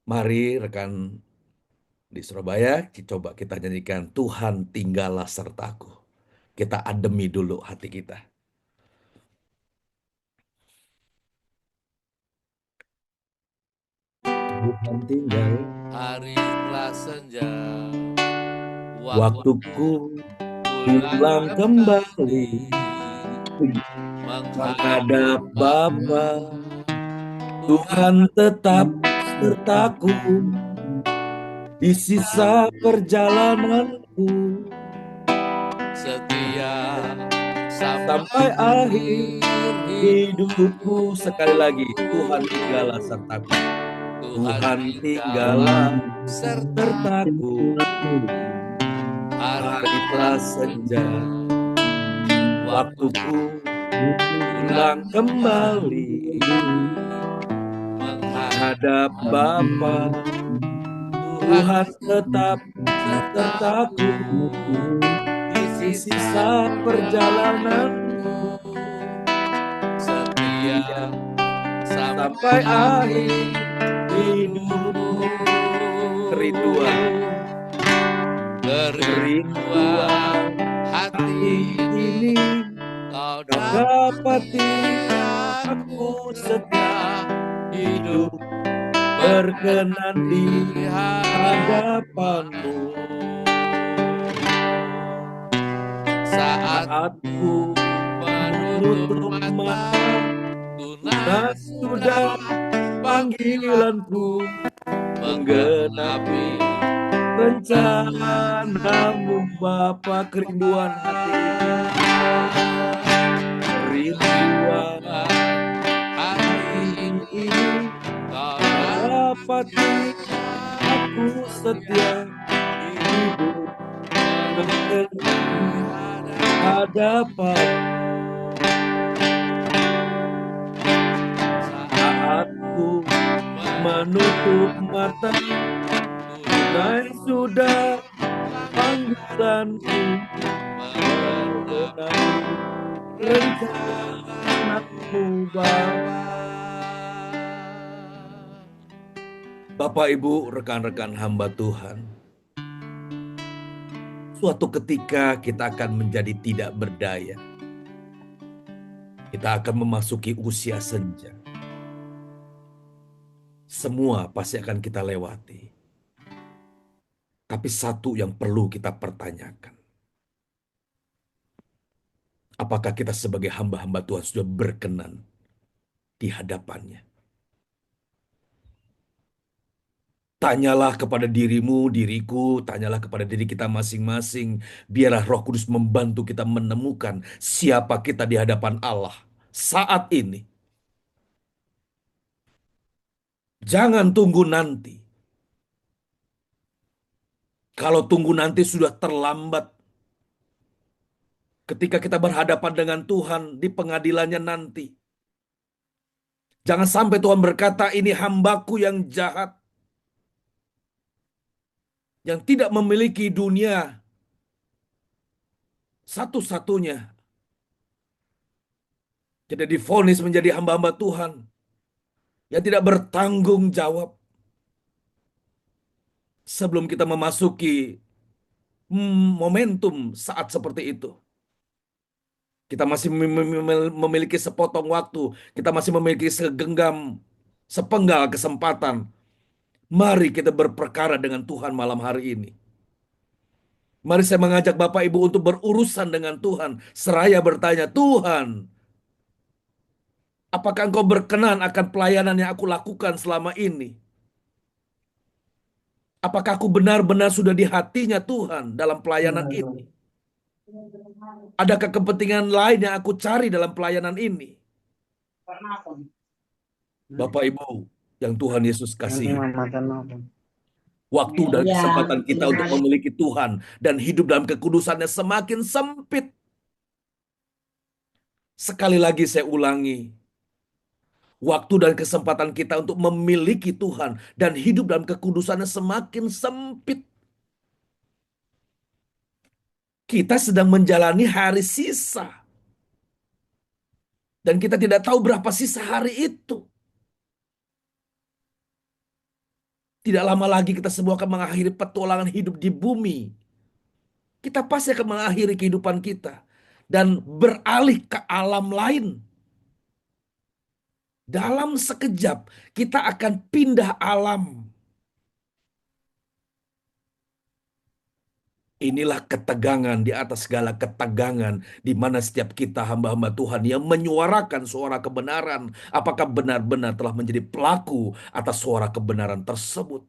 Mari rekan di Surabaya, coba kita nyanyikan Tuhan tinggallah sertaku. Kita ademi dulu hati kita. Tuhan tinggal Hari telah senja, waktuku pulang pulang kembali menghadap menghadap Bapa. Tuhan tetap sertaku di sisa perjalananku setia sampai akhir hidupku. Sekali lagi, Tuhan tinggallah sertaku. Tuhan tinggallah sertaku. Hari telah senja, waktuku pulang kembali menghadap Bapa. Tuhan tetap sertaku di sisa perjalananku setia sampai akhir hidupku. Kerinduan hati ini kau dapati aku setia hidup berkenan di hadapanmu. Saatku menutup mata, tunas sudah panggilanku menggenapi rencanamu Bapa. Kerinduan hati ini dapati aku setia hidup berkenan hadapan. Saatku menutup mata, tunai sudah panggilanku mengenai rencanamu Bapa. Bapak, Ibu, rekan-rekan hamba Tuhan, suatu ketika kita akan menjadi tidak berdaya. Kita akan memasuki usia senja. Semua pasti akan kita lewati. Tapi satu yang perlu kita pertanyakan. Apakah kita sebagai hamba-hamba Tuhan sudah berkenan di hadapannya? Tanyalah kepada dirimu, diriku, tanyalah kepada diri kita masing-masing. Biarlah Roh Kudus membantu kita menemukan siapa kita di hadapan Allah saat ini. Jangan tunggu nanti. Kalau tunggu nanti sudah terlambat. Ketika kita berhadapan dengan Tuhan di pengadilannya nanti. Jangan sampai Tuhan berkata, ini hambaku yang jahat. Yang tidak memiliki dunia satu-satunya. Jadi divonis menjadi hamba-hamba Tuhan. Yang tidak bertanggung jawab. Sebelum kita memasuki momentum saat seperti itu. Kita masih memiliki sepotong waktu. Kita masih memiliki sepenggal kesempatan. Mari kita berperkara dengan Tuhan malam hari ini. Mari saya mengajak Bapak Ibu untuk berurusan dengan Tuhan. Seraya bertanya, Tuhan, apakah Engkau berkenan akan pelayanan yang aku lakukan selama ini? Apakah aku benar-benar sudah di hatinya Tuhan dalam pelayanan ini? Adakah kepentingan lain yang aku cari dalam pelayanan ini? Bapak Ibu yang Tuhan Yesus kasihi, Waktu dan Iya, kesempatan betul kita untuk sekali. memiliki Tuhan dan hidup dalam kekudusannya semakin sempit. Sekali lagi saya ulangi, waktu dan kesempatan kita untuk memiliki Tuhan dan hidup dalam kekudusannya semakin sempit. Kita sedang menjalani hari sisa. Dan kita tidak tahu berapa sisa hari itu. Tidak lama lagi kita semua akan mengakhiri petualangan hidup di bumi. Kita pasti akan mengakhiri kehidupan kita. Dan beralih ke alam lain. Dalam sekejap kita akan pindah alam. Inilah ketegangan di atas segala ketegangan, di mana setiap kita hamba-hamba Tuhan yang menyuarakan suara kebenaran, apakah benar-benar telah menjadi pelaku atas suara kebenaran tersebut.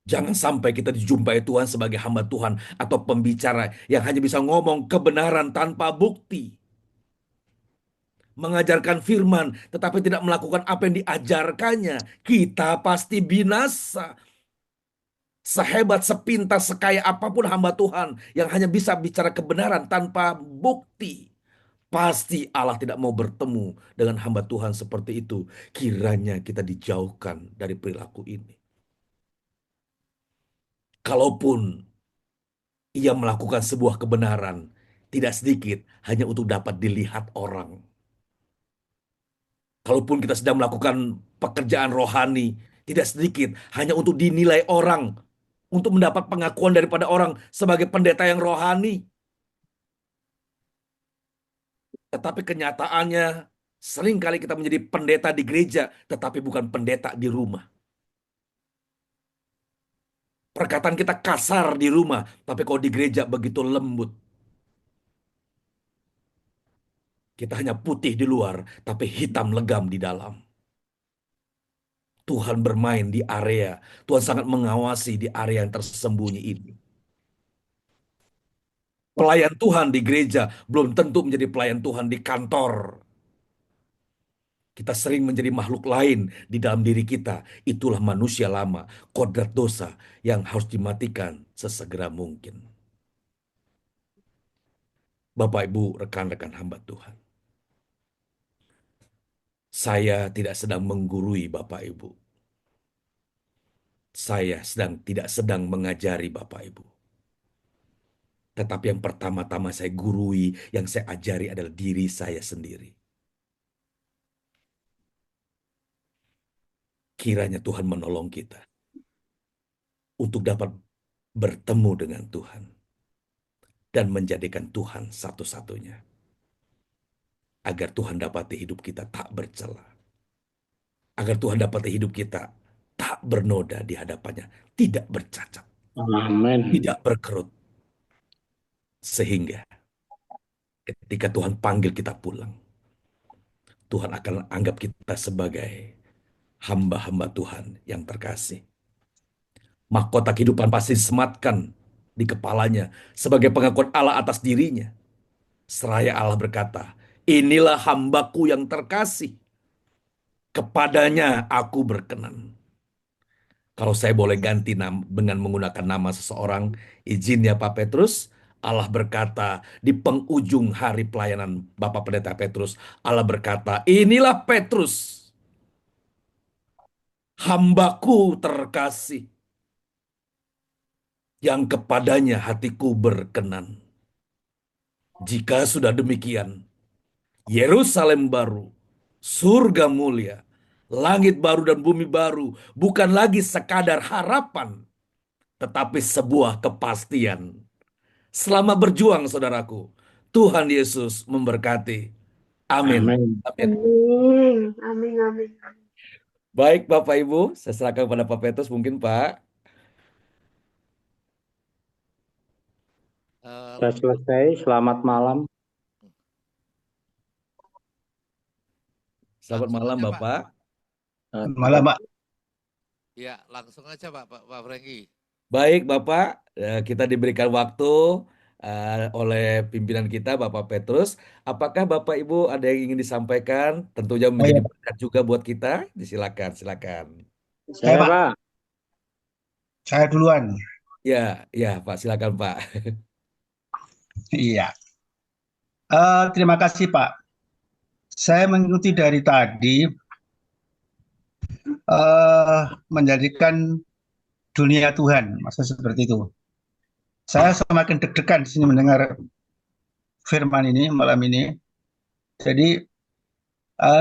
Jangan sampai kita dijumpai Tuhan sebagai hamba Tuhan atau pembicara yang hanya bisa ngomong kebenaran tanpa bukti. Mengajarkan firman tetapi tidak melakukan apa yang diajarkannya. Kita pasti binasa. Sehebat, sepintas, sekaya apapun hamba Tuhan yang hanya bisa bicara kebenaran tanpa bukti. Pasti Allah tidak mau bertemu dengan hamba Tuhan seperti itu. Kiranya kita dijauhkan dari perilaku ini. Kalaupun ia melakukan sebuah kebenaran, tidak sedikit hanya untuk dapat dilihat orang. Kalaupun kita sedang melakukan pekerjaan rohani, tidak sedikit hanya untuk dinilai orang, untuk mendapat pengakuan daripada orang sebagai pendeta yang rohani. Tetapi kenyataannya seringkali kita menjadi pendeta di gereja, tetapi bukan pendeta di rumah. Perkataan kita kasar di rumah, tapi kalau di gereja begitu lembut. Kita hanya putih di luar, tapi hitam legam di dalam. Tuhan bermain di area, Tuhan sangat mengawasi di area yang tersembunyi ini. Pelayan Tuhan di gereja belum tentu menjadi pelayan Tuhan di kantor. Kita sering menjadi makhluk lain di dalam diri kita. Itulah manusia lama, kodrat dosa yang harus dimatikan sesegera mungkin. Bapak, Ibu, rekan-rekan hamba Tuhan. Saya tidak sedang menggurui Bapak, Ibu. Saya tidak sedang mengajari Bapak, Ibu. Tetapi yang pertama-tama saya gurui, yang saya ajari adalah diri saya sendiri. Kiranya Tuhan menolong kita untuk dapat bertemu dengan Tuhan dan menjadikan Tuhan satu-satunya. Agar Tuhan dapat hidup kita tak bercela. Agar Tuhan dapat hidup kita tak bernoda di hadapannya. Tidak bercacat. Amin. Tidak berkerut. Sehingga ketika Tuhan panggil kita pulang, Tuhan akan anggap kita sebagai hamba-hamba Tuhan yang terkasih. Mahkota kehidupan pasti disematkan di kepalanya sebagai pengakuan Allah atas dirinya. Seraya Allah berkata, inilah hambaku yang terkasih. Kepadanya aku berkenan. Kalau saya boleh ganti dengan menggunakan nama seseorang, izin ya Pak Petrus, Allah berkata di penghujung hari pelayanan Bapak Pendeta Petrus, Allah berkata, inilah Petrus, hambaku terkasih, yang kepadanya hatiku berkenan. Jika sudah demikian, Yerusalem baru, surga mulia, langit baru dan bumi baru, bukan lagi sekadar harapan, tetapi sebuah kepastian. Selamat berjuang, saudaraku. Tuhan Yesus memberkati. Amin. Amin. Amin. Amin. Amin. Amin. Baik, Bapak Ibu, saya serahkan kepada Pak Petrus mungkin, Pak. Sudah selesai. Selamat malam. Selamat Langsung malam, aja, Pak. Bapak. Malam, Pak. Ya, langsung aja Pak Franky. Baik, Bapak. Kita diberikan waktu oleh pimpinan kita, Bapak Petrus. Apakah Bapak Ibu ada yang ingin disampaikan? Tentunya menjadi ya. berkat juga buat kita. Silakan, silakan. Saya, Pak. Pak. Saya duluan. Ya, ya Pak, silakan Pak. Iya. Terima kasih, Pak. Saya mengikuti dari tadi menjadikan dunia Tuhan, maksud seperti itu. Saya semakin deg-degan di sini mendengar firman ini malam ini. Jadi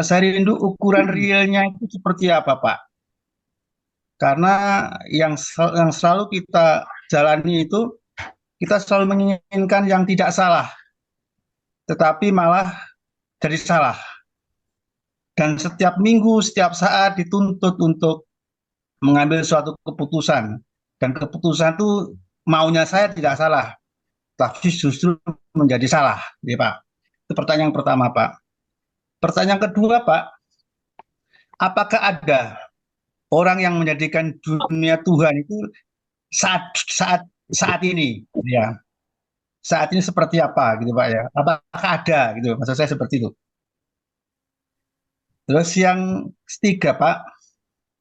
saya rindu ukuran realnya itu seperti apa, Pak? Karena yang selalu kita jalani itu kita selalu menginginkan yang tidak salah, tetapi malah jadi salah. Dan setiap minggu, setiap saat dituntut untuk mengambil suatu keputusan. Dan keputusan itu maunya saya tidak salah, tapi justru menjadi salah, ya Pak. Itu pertanyaan pertama, Pak. Pertanyaan kedua, Pak, apakah ada orang yang menjadikan dunia Tuhan itu saat saat saat ini, ya? Saat ini seperti apa, gitu Pak ya? Apakah ada, gitu? Maksud saya seperti itu. Terus yang ketiga, Pak,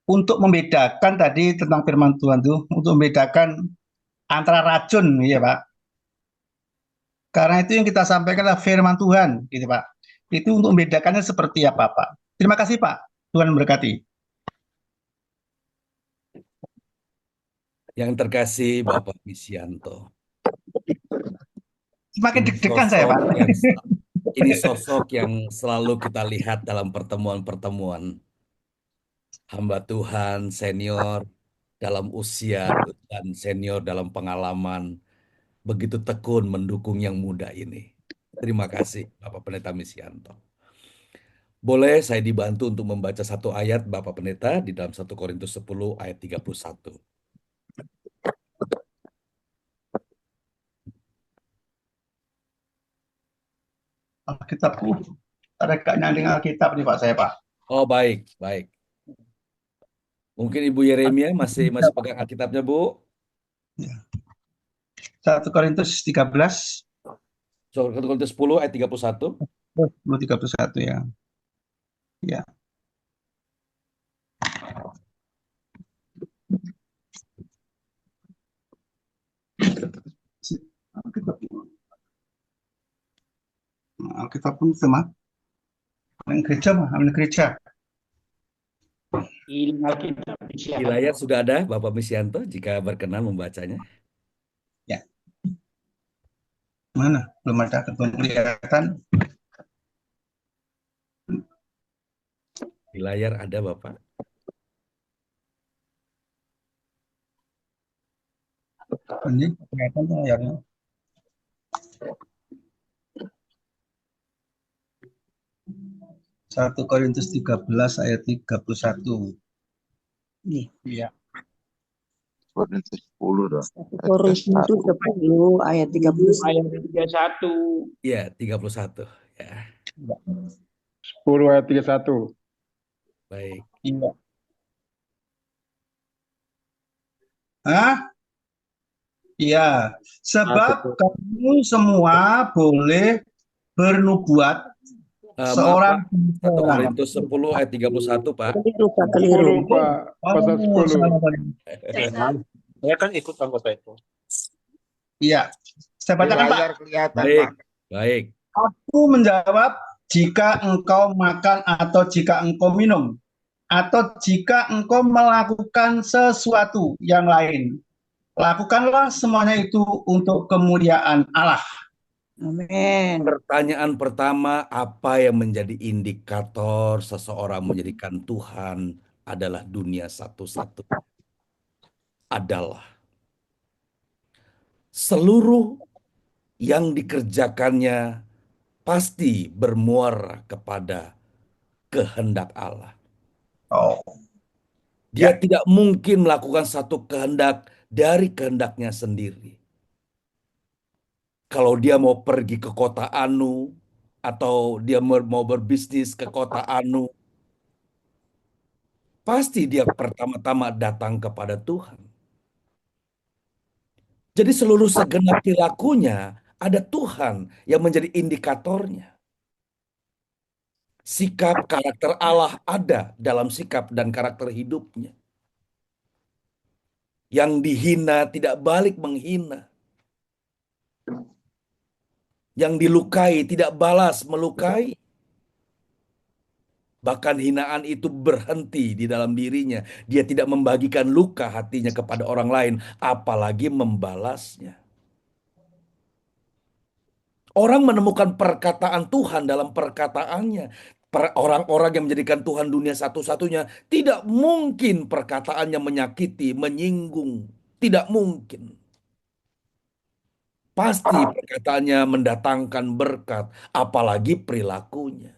untuk membedakan tadi tentang firman Tuhan itu, untuk membedakan antara racun, ya Pak. Karena itu yang kita sampaikan adalah firman Tuhan, gitu Pak. Itu untuk membedakannya seperti apa, Pak. Terima kasih, Pak. Tuhan memberkati. Yang terkasih Bapak Wisianto. Semakin Ini deg-degan saya, Pak. Ini sosok yang selalu kita lihat dalam pertemuan-pertemuan. Hamba Tuhan senior dalam usia dan senior dalam pengalaman. Begitu tekun mendukung yang muda ini. Terima kasih Bapak Pendeta Wisianto. Boleh saya dibantu untuk membaca satu ayat Bapak Pendeta di dalam 1 Korintus 10 ayat 31. Alkitab, ada nyanding Alkitab nih Pak saya, Pak. Oh baik, baik. Mungkin Ibu Yeremia masih pegang Alkitabnya, Bu? 1 Korintus 13. 1 Korintus 10 ayat 31. 31 ya. Ya. Alkitab pun sama. Gereja. Di layar sudah ada Bapak Wisianto jika berkenan membacanya. Ya. Mana? Belum ada, belum kelihatan. Di layar ada Bapak. Ini kelihatan layarnya. Satu Korintus 13 ayat 31. Iya. Korintus 10 dong. Korintus 10 ayat 31. Ayat 31. Iya, 31 ya. 10 ayat 31. Baik. Iya. Hah? Iya, sebab kamu semua boleh bernubuat seorang. 1 Korintus 10 ayat 31, Pak. Keliru. 10, Pak. Pasal 10. Saya kan ikut anggota itu. Iya, saya bacakan Pak. Baik, baik. Aku menjawab, jika engkau makan atau jika engkau minum, atau jika engkau melakukan sesuatu yang lain, lakukanlah semuanya itu untuk kemuliaan Allah. Amin. Pertanyaan pertama, apa yang menjadi indikator seseorang menjadikan Tuhan adalah dunia satu-satu? Adalah seluruh yang dikerjakannya pasti bermuara kepada kehendak Allah. Oh. Dia tidak mungkin melakukan satu kehendak dari kehendaknya sendiri. Kalau dia mau pergi ke kota Anu, atau dia mau berbisnis ke kota Anu, pasti dia pertama-tama datang kepada Tuhan. Jadi seluruh segenap perilakunya ada Tuhan yang menjadi indikatornya. Sikap karakter Allah ada dalam sikap dan karakter hidupnya. Yang dihina tidak balik menghina. Yang dilukai tidak balas melukai. Bahkan hinaan itu berhenti di dalam dirinya. Dia tidak membagikan luka hatinya kepada orang lain, apalagi membalasnya. Orang menemukan perkataan Tuhan dalam perkataannya. Orang-orang yang menjadikan Tuhan dunia satu-satunya, tidak mungkin perkataannya menyakiti, menyinggung. Tidak mungkin. Pasti perkataannya mendatangkan berkat, apalagi perilakunya.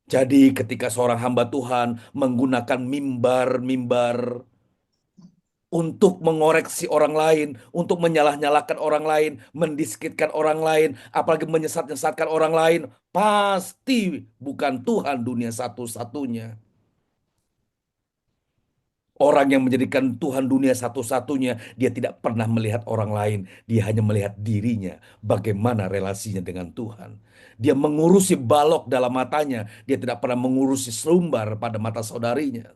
Jadi ketika seorang hamba Tuhan menggunakan mimbar-mimbar untuk mengoreksi orang lain, untuk menyalah-nyalahkan orang lain, mendiskreditkan orang lain, apalagi menyesat-nyesatkan orang lain, pasti bukan Tuhan dunia satu-satunya. Orang yang menjadikan Tuhan dunia satu-satunya, dia tidak pernah melihat orang lain, dia hanya melihat dirinya, bagaimana relasinya dengan Tuhan. Dia mengurusi balok dalam matanya, dia tidak pernah mengurusi selumbar pada mata saudarinya.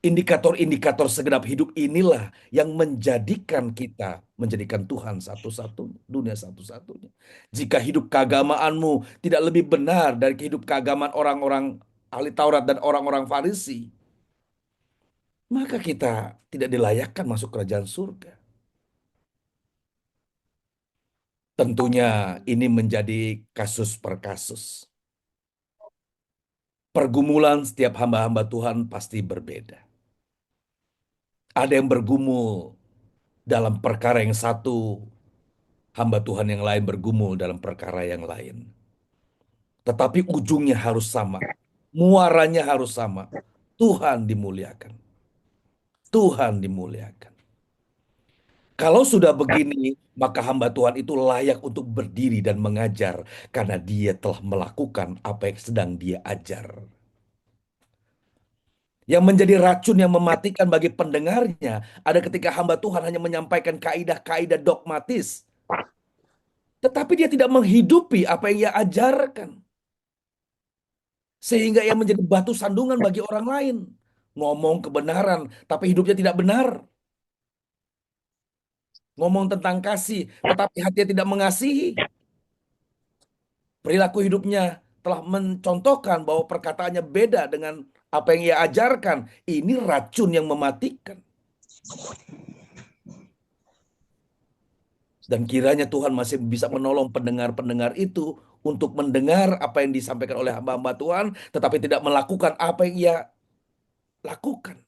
Indikator-indikator segenap hidup inilah yang menjadikan kita menjadikan Tuhan satu-satunya, dunia satu-satunya. Jika hidup keagamaanmu tidak lebih benar dari hidup keagamaan orang-orang ahli Taurat dan orang-orang Farisi, maka kita tidak dilayakkan masuk kerajaan surga. Tentunya ini menjadi kasus per kasus. Pergumulan setiap hamba-hamba Tuhan pasti berbeda. Ada yang bergumul dalam perkara yang satu, hamba Tuhan yang lain bergumul dalam perkara yang lain. Tetapi ujungnya harus sama. Muaranya harus sama. Tuhan dimuliakan. Tuhan dimuliakan. Kalau sudah begini, maka hamba Tuhan itu layak untuk berdiri dan mengajar karena dia telah melakukan apa yang sedang dia ajar. Yang menjadi racun yang mematikan bagi pendengarnya ada ketika hamba Tuhan hanya menyampaikan kaidah-kaidah dogmatis, tetapi dia tidak menghidupi apa yang ia ajarkan. Sehingga ia menjadi batu sandungan bagi orang lain. Ngomong kebenaran, tapi hidupnya tidak benar. Ngomong tentang kasih, tetapi hatinya tidak mengasihi. Perilaku hidupnya telah mencontohkan bahwa perkataannya beda dengan apa yang ia ajarkan. Ini racun yang mematikan. Dan kiranya Tuhan masih bisa menolong pendengar-pendengar itu untuk mendengar apa yang disampaikan oleh hamba-hamba Tuhan, tetapi tidak melakukan apa yang ia lakukan.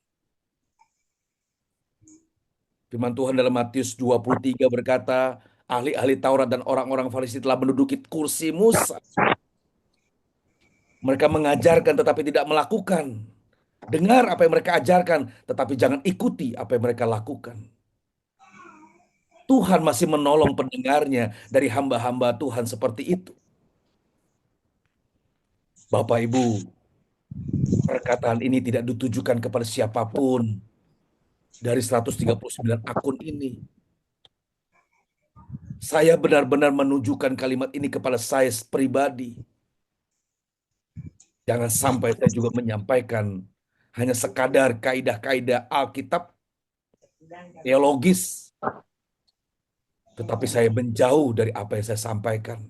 Firman Tuhan dalam Matius 23 berkata, ahli-ahli Taurat dan orang-orang Farisi telah menduduki kursi Musa. Mereka mengajarkan tetapi tidak melakukan. Dengar apa yang mereka ajarkan, tetapi jangan ikuti apa yang mereka lakukan. Tuhan masih menolong pendengarnya dari hamba-hamba Tuhan seperti itu. Bapak Ibu, perkataan ini tidak ditujukan kepada siapapun dari 139 akun ini. Saya benar-benar menunjukkan kalimat ini kepada saya pribadi. Jangan sampai saya juga menyampaikan hanya sekadar kaidah-kaidah Alkitab teologis. Tetapi saya menjauh dari apa yang saya sampaikan.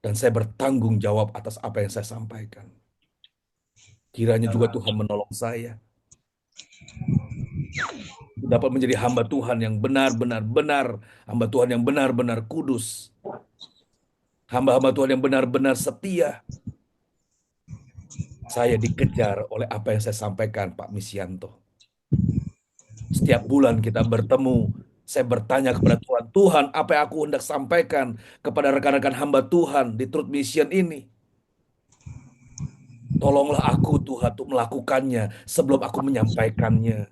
Dan saya bertanggung jawab atas apa yang saya sampaikan. Kiranya juga Tuhan menolong saya. Dapat menjadi hamba Tuhan yang benar-benar benar. Hamba Tuhan yang benar-benar kudus. Hamba-hamba Tuhan yang benar-benar setia. Saya dikejar oleh apa yang saya sampaikan, Pak Misyanto. Setiap bulan kita bertemu, saya bertanya kepada Tuhan, Tuhan, apa yang aku hendak sampaikan kepada rekan-rekan hamba Tuhan di Truth Mission ini? Tolonglah aku, Tuhan, untuk melakukannya sebelum aku menyampaikannya.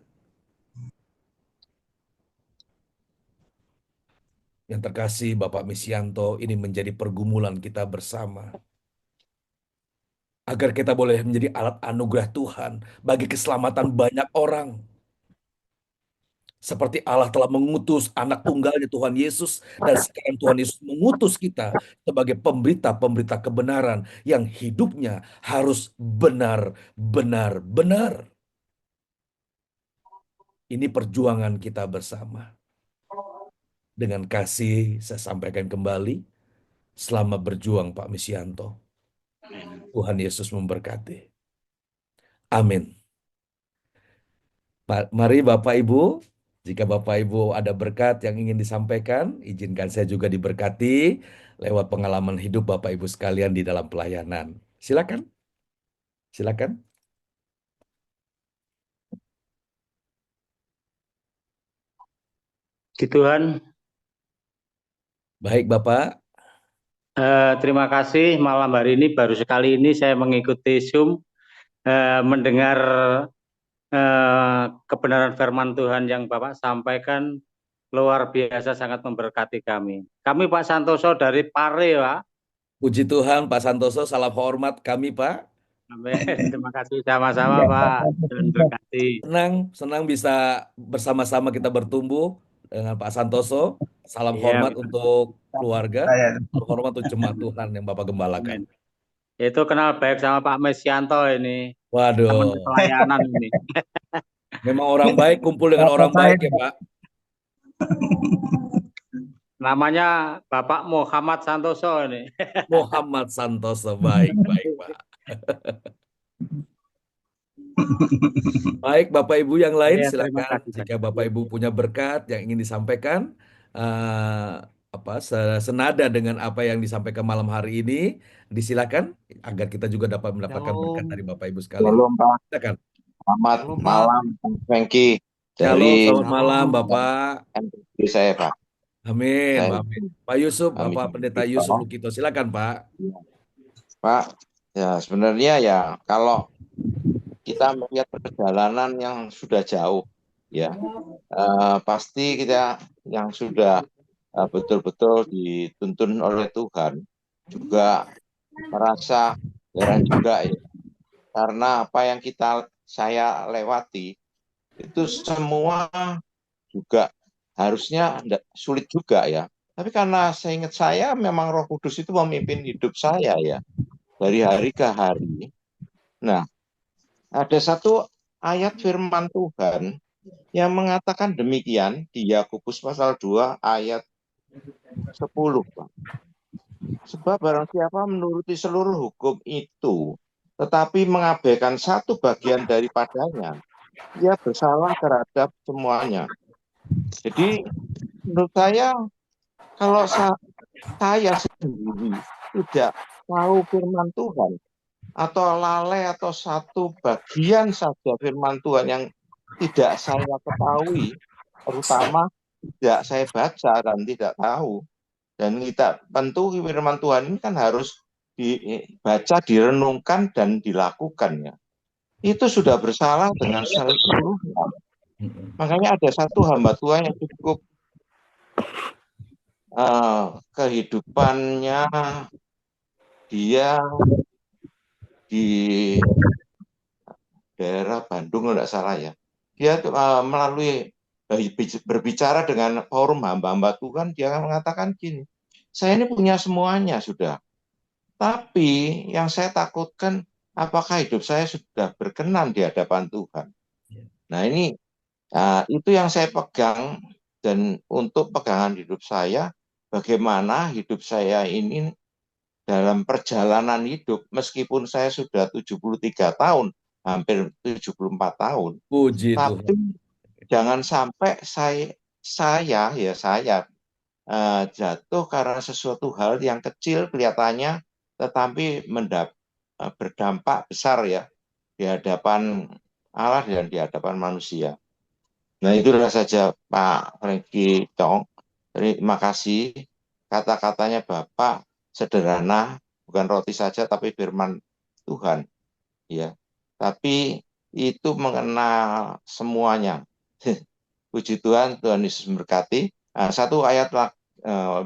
Yang terkasih Bapak Misyanto, ini menjadi pergumulan kita bersama. Agar kita boleh menjadi alat anugerah Tuhan bagi keselamatan banyak orang. Seperti Allah telah mengutus anak tunggalnya Tuhan Yesus, dan sekarang Tuhan Yesus mengutus kita sebagai pemberita-pemberita kebenaran yang hidupnya harus benar-benar. Ini perjuangan kita bersama. Dengan kasih saya sampaikan kembali, selamat berjuang Pak Misyanto. Tuhan Yesus memberkati. Amin. Mari Bapak Ibu, jika Bapak Ibu ada berkat yang ingin disampaikan, izinkan saya juga diberkati lewat pengalaman hidup Bapak Ibu sekalian di dalam pelayanan. Silakan. Silakan. Puji Tuhan. Baik Bapak. Terima kasih malam hari ini baru sekali ini saya mengikuti Zoom, mendengar kebenaran firman Tuhan yang Bapak sampaikan luar biasa, sangat memberkati kami. Kami Pak Santoso dari Pare, Pak. Puji Tuhan Pak Santoso, salam hormat kami Pak. Amin. Terima kasih sama-sama Pak. Dan berkati. Senang bisa bersama-sama kita bertumbuh dengan Pak Santoso. Salam Iya, hormat betul. untuk keluarga, salam hormat untuk jemaat Tuhan yang Bapak gembalakan. Amin. Itu kenal baik sama Pak Misyanto ini. Waduh. Teman pelayanan ini. Memang orang baik kumpul dengan orang baik ya Pak. Namanya Bapak Muhammad Santoso ini. Muhammad Santoso, baik Pak. Baik Bapak Ibu yang lain, Ya, terima silakan. kasih. Jika Bapak Ibu punya berkat yang ingin disampaikan, senada dengan apa yang disampaikan malam hari ini, disilakan agar kita juga dapat mendapatkan berkat dari Bapak Ibu sekalian. Shalom Pak. Silakan. Selamat malam Pak Franky Shalom, dari selamat malam Bapak. MPG saya Pak. Amin, Saya- amin. Pak Yusuf, Amin. Bapak Pendeta Yusuf Lukito, silakan Pak. Pak, ya sebenarnya ya kalau kita melihat perjalanan yang sudah jauh, ya pasti kita yang sudah betul-betul dituntun oleh Tuhan juga merasa heran juga ya, karena apa yang saya lewati itu semua juga harusnya sulit juga ya. Tapi karena seingat saya memang Roh Kudus itu memimpin hidup saya ya dari hari ke hari. Nah, ada satu ayat firman Tuhan yang mengatakan demikian di Yakobus pasal 2 ayat 10, Pak. Sebab barang siapa menuruti seluruh hukum itu, tetapi mengabaikan satu bagian daripadanya, ia bersalah terhadap semuanya. Jadi menurut saya, kalau saya sendiri tidak tahu firman Tuhan, atau lalai atau satu bagian saja firman Tuhan yang tidak saya ketahui, terutama tidak saya baca dan tidak tahu, dan kita tentu firman Tuhan ini kan harus dibaca, direnungkan, dan dilakukan ya. Itu sudah bersalah dengan seluruhnya. Makanya ada satu hamba Tuhan yang cukup kehidupannya dia di daerah Bandung kalau tidak salah ya. Dia melalui berbicara dengan forum hamba-hamba Tuhan, dia mengatakan gini, saya ini punya semuanya sudah. Tapi yang saya takutkan apakah hidup saya sudah berkenan di hadapan Tuhan. Nah ini itu yang saya pegang, dan untuk pegangan hidup saya, bagaimana hidup saya ini dalam perjalanan hidup, meskipun saya sudah 73 tahun, hampir 74 tahun. Puji tapi Tuhan. Jangan sampai saya jatuh karena sesuatu hal yang kecil kelihatannya, tetapi berdampak besar ya di hadapan Allah dan di hadapan manusia. Nah itulah saja Pak Franky Chong. Terima kasih. Kata-katanya Bapak sederhana, bukan roti saja tapi firman Tuhan. Ya, tapi itu mengenal semuanya. Puji Tuhan, Tuhan Yesus memberkati. Satu ayat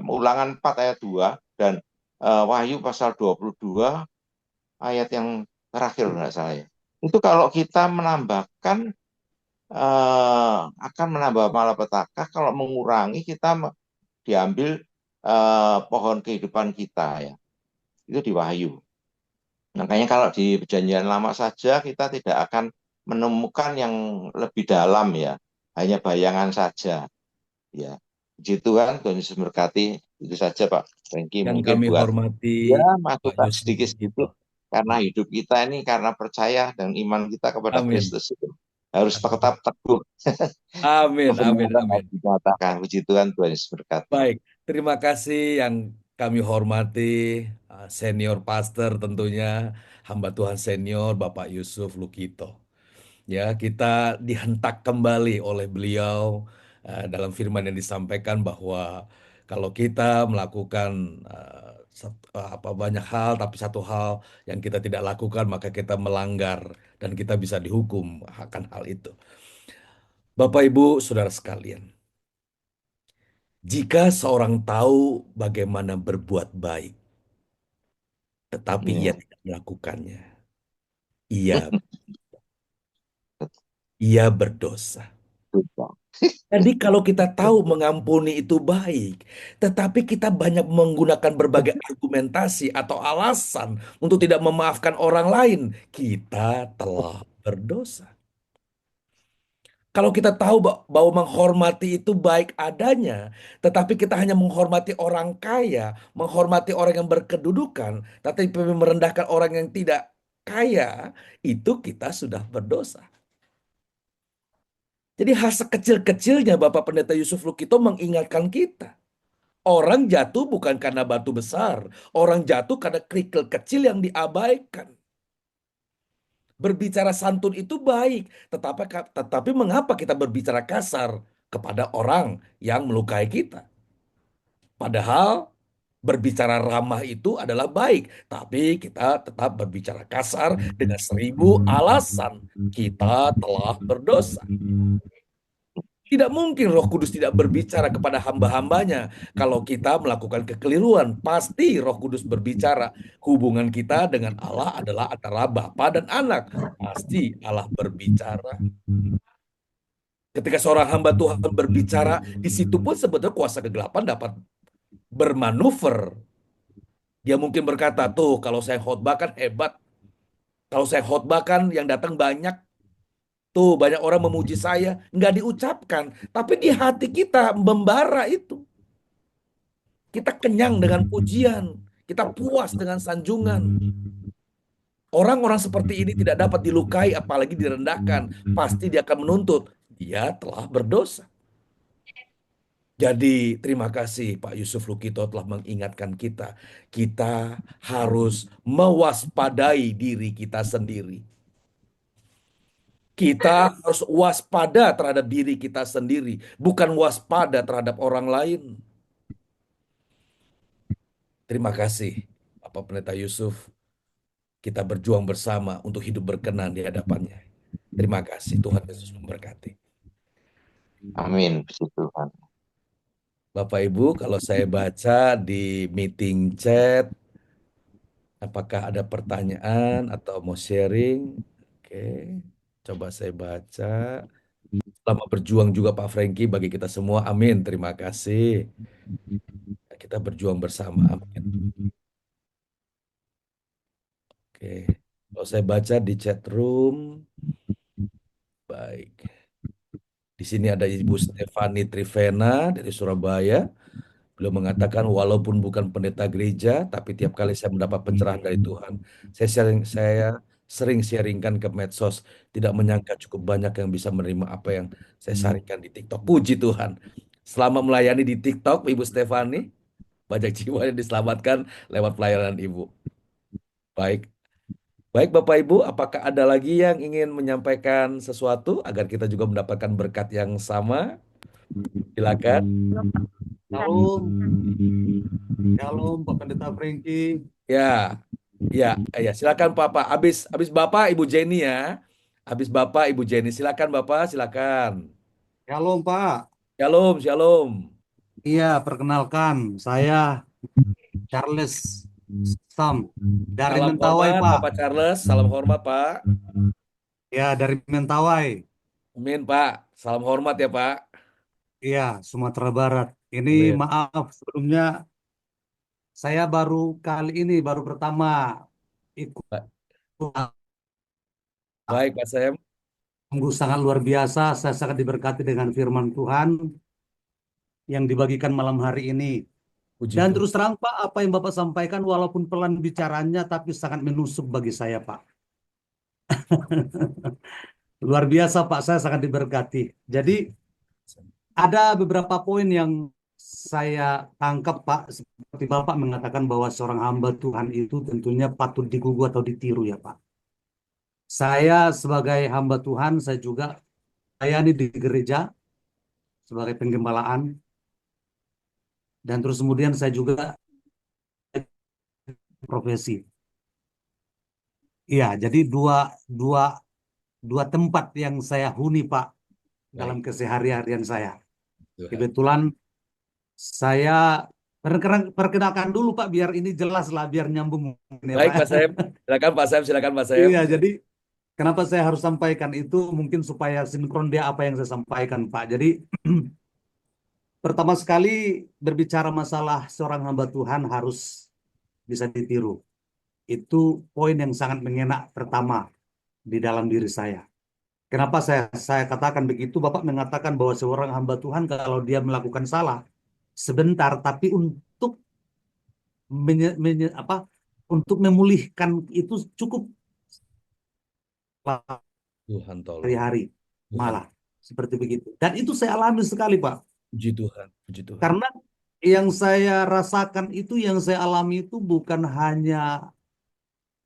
Ulangan 4 ayat 2 dan Wahyu pasal 22 ayat yang terakhir enggak salah ya. Itu kalau kita menambahkan akan menambah malapetaka kalau mengurangi kita diambil pohon kehidupan kita ya. Itu di Wahyu. Makanya kalau di perjanjian lama saja kita tidak akan menemukan yang lebih dalam ya, hanya bayangan saja ya. Puji Tuhan, Tuhan Yesus memberkati. Itu saja Pak Franky, Yang mungkin kami buat hormati ya Pak masukan Yusuf sedikit-sedikit Lukito. karena hidup kita ini karena percaya dan iman kita kepada Amin. Kristus itu harus tetap teguh. Amin, amin, Kebenaran amin. harus dikatakan. Puji Tuhan, Tuhan Yesus berkati. Baik, terima kasih yang kami hormati, senior pastor tentunya, hamba Tuhan senior Bapak Yusuf Lukito. Ya, kita dihentak kembali oleh beliau dalam firman yang disampaikan bahwa kalau kita melakukan banyak hal, tapi satu hal yang kita tidak lakukan, maka kita melanggar dan kita bisa dihukum akan hal itu. Bapak, Ibu, Saudara sekalian, jika seorang tahu bagaimana berbuat baik, tetapi ia Ya. tidak melakukannya, ia berdosa. Jadi kalau kita tahu mengampuni itu baik, tetapi kita banyak menggunakan berbagai argumentasi atau alasan untuk tidak memaafkan orang lain, kita telah berdosa. Kalau kita tahu bahwa menghormati itu baik adanya, tetapi kita hanya menghormati orang kaya, menghormati orang yang berkedudukan, tapi merendahkan orang yang tidak kaya, itu kita sudah berdosa. Jadi hal sekecil-kecilnya Bapak Pendeta Yusuf Lukito mengingatkan kita. Orang jatuh bukan karena batu besar. Orang jatuh karena kerikil kecil yang diabaikan. Berbicara santun itu baik. Tetapi mengapa kita berbicara kasar kepada orang yang melukai kita? Padahal berbicara ramah itu adalah baik. Tapi kita tetap berbicara kasar dengan 1000 alasan. Kita telah berdosa. Tidak mungkin Roh Kudus tidak berbicara kepada hamba-hambanya. Kalau kita melakukan kekeliruan, pasti Roh Kudus berbicara. Hubungan kita dengan Allah adalah antara Bapa dan Anak. Pasti Allah berbicara. Ketika seorang hamba Tuhan berbicara, di situ pun sebetulnya kuasa kegelapan dapat bermanuver. Dia mungkin berkata, tuh kalau saya khotbah kan hebat. Kalau saya khotbah kan yang datang banyak. Tuh banyak orang memuji saya, nggak diucapkan. Tapi di hati kita membara itu. Kita kenyang dengan pujian. Kita puas dengan sanjungan. Orang-orang seperti ini tidak dapat dilukai apalagi direndahkan. Pasti dia akan menuntut. Dia telah berdosa. Jadi terima kasih Pak Yusuf Lukito telah mengingatkan kita. Kita harus mewaspadai diri kita sendiri. Kita harus waspada terhadap diri kita sendiri, bukan waspada terhadap orang lain. Terima kasih, Bapak Pendeta Yusuf. Kita berjuang bersama untuk hidup berkenan di hadapannya. Terima kasih, Tuhan Yesus memberkati. Amin, puji Tuhan. Bapak Ibu, kalau saya baca di meeting chat, apakah ada pertanyaan atau mau sharing? Oke, coba saya baca. Selamat berjuang juga Pak Franky bagi kita semua. Amin. Terima kasih. Kita berjuang bersama. Amin. Oke. Kalau saya baca di chat room, baik. Di sini ada Ibu Stefani Trivena dari Surabaya. Beliau mengatakan walaupun bukan pendeta gereja, tapi tiap kali saya mendapat pencerahan dari Tuhan, saya sering sharingkan ke medsos. Tidak menyangka cukup banyak yang bisa menerima apa yang saya sharingkan di TikTok. Puji Tuhan. Selama melayani di TikTok, Ibu Stefani, banyak jiwa yang diselamatkan lewat pelayanan Ibu. Baik. Baik Bapak Ibu, apakah ada lagi yang ingin menyampaikan sesuatu agar kita juga mendapatkan berkat yang sama? Silakan. Shalom, shalom Pak Pendeta Franky. Ya, silakan Bapak. Habis Bapak Ibu Jenny ya. Habis Bapak Ibu Jenny, silakan Bapak, silakan. Shalom Pak. Shalom, shalom. Iya, perkenalkan saya Charles Sam dari Salam Mentawai hormat Pak. Bapak Charles, salam hormat Pak. Ya, dari Mentawai. Amin, Pak. Salam hormat ya, Pak. Iya, Sumatera Barat. Ini Amin. maaf sebelumnya saya baru pertama ikut. Ba- Baik, Pak Sam. Sungguh sangat luar biasa. Saya sangat diberkati dengan firman Tuhan yang dibagikan malam hari ini. Puji Dan Tuhan. terus terang Pak, apa yang Bapak sampaikan walaupun pelan bicaranya tapi sangat menusuk bagi saya Pak. Luar biasa Pak, saya sangat diberkati. Jadi ada beberapa poin yang saya tangkap Pak, seperti Bapak mengatakan bahwa seorang hamba Tuhan itu tentunya patut digugu atau ditiru ya Pak. Saya sebagai hamba Tuhan, saya juga layani di gereja sebagai penggembalaan. Dan terus kemudian saya juga profesi. Iya, jadi dua, dua, dua tempat yang saya huni Pak dalam Baik, keseharian saya. Tuhan. Kebetulan saya perkenalkan dulu Pak biar ini jelas lah, biar nyambung ya Baik, Pak. Pak Sam. Silakan, Pak Sam. Silakan, Pak Sam. Iya, jadi kenapa saya harus sampaikan itu mungkin supaya sinkron dia apa yang saya sampaikan Pak. Jadi pertama sekali berbicara masalah seorang hamba Tuhan harus bisa ditiru. Itu poin yang sangat mengenak pertama di dalam diri saya. Kenapa saya katakan begitu? Bapak mengatakan bahwa seorang hamba Tuhan kalau dia melakukan salah sebentar, tapi untuk untuk memulihkan itu cukup Tuhan tolong. hari-hari Tuhan. malah seperti begitu. Dan itu saya alami sekali Pak. Puji Tuhan. Puji Tuhan. Karena yang saya rasakan itu, yang saya alami itu bukan hanya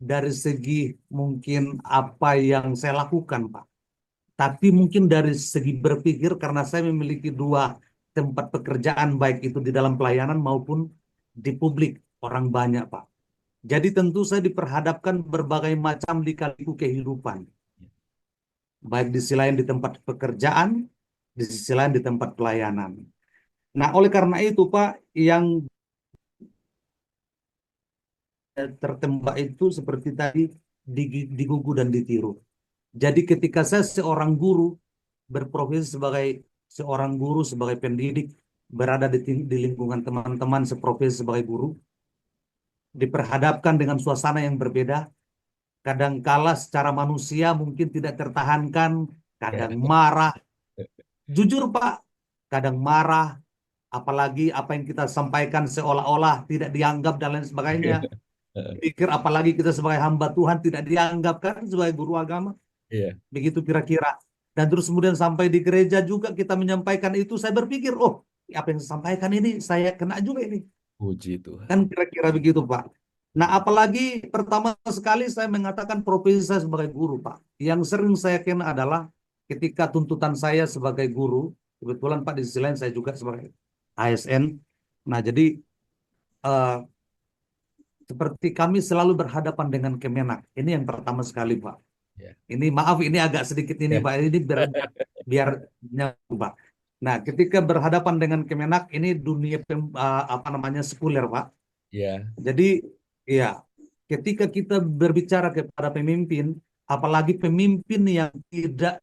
dari segi mungkin apa yang saya lakukan Pak, tapi mungkin dari segi berpikir karena saya memiliki dua tempat pekerjaan baik itu di dalam pelayanan maupun di publik orang banyak Pak. Jadi tentu saya diperhadapkan berbagai macam lika-liku kehidupan. Baik di sisi lain di tempat pekerjaan, di sisi lain di tempat pelayanan. Nah, oleh karena itu Pak, yang tertembak itu seperti tadi digugu dan ditiru. Jadi ketika saya seorang guru, berprofesi sebagai seorang guru, sebagai pendidik, berada di lingkungan teman-teman seprofesi sebagai guru, diperhadapkan dengan suasana yang berbeda, kadangkala secara manusia mungkin tidak tertahankan, kadang marah. Jujur Pak, kadang marah, apalagi apa yang kita sampaikan seolah-olah tidak dianggap dan lain sebagainya. Pikir apalagi kita sebagai hamba Tuhan tidak dianggap kan sebagai guru agama. Iya. Begitu kira-kira. Dan terus kemudian sampai di gereja juga kita menyampaikan itu, saya berpikir, oh apa yang saya sampaikan ini saya kena juga ini. Puji Tuhan. Kan kira-kira begitu Pak. Nah apalagi pertama sekali saya mengatakan profesi saya sebagai guru Pak. Yang sering saya kena adalah ketika tuntutan saya sebagai guru, kebetulan Pak di sisi lain saya juga sebagai ASN. Nah jadi seperti kami selalu berhadapan dengan Kemenak. Ini yang pertama sekali Pak. Ya. Ini maaf ini agak sedikit ini Ya. Pak. Ini biar nyambung Pak. Nah ketika berhadapan dengan Kemenak ini dunia sekuler Pak. Ya. Jadi ya ketika kita berbicara kepada pemimpin, apalagi pemimpin yang tidak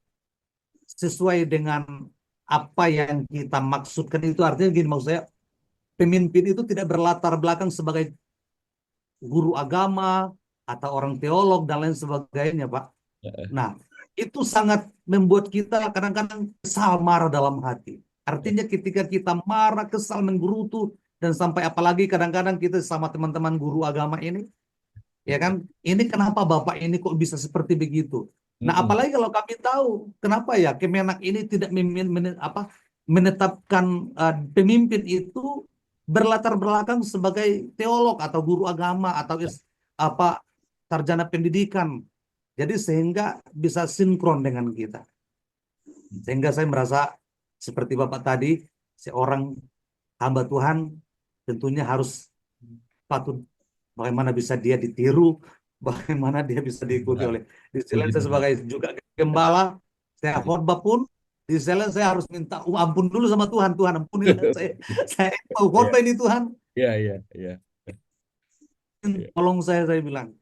sesuai dengan apa yang kita maksudkan, itu artinya gini, maksud saya pemimpin itu tidak berlatar belakang sebagai guru agama atau orang teolog dan lain sebagainya Pak. Nah itu sangat membuat kita kadang-kadang kesal, marah dalam hati. Artinya ketika kita marah, kesal, menggerutu, dan sampai apalagi kadang-kadang kita sama teman-teman guru agama ini, ya kan, ini kenapa Bapak ini kok bisa seperti begitu? Nah, apalagi kalau kami tahu kenapa ya Kemenak ini tidak menetapkan pemimpin itu berlatar belakang sebagai teolog atau guru agama atau sarjana pendidikan. Jadi sehingga bisa sinkron dengan kita. Sehingga saya merasa seperti Bapak tadi, seorang hamba Tuhan tentunya harus patut bagaimana bisa dia ditiru, bagaimana dia bisa diikuti oleh. Di sisi lain saya sebagai juga gembala, saya khotbah pun di sisi lain saya harus minta ampun dulu sama Tuhan. Tuhan ampuni saya mau khotbah ini Tuhan. Iya. Tolong saya bilang.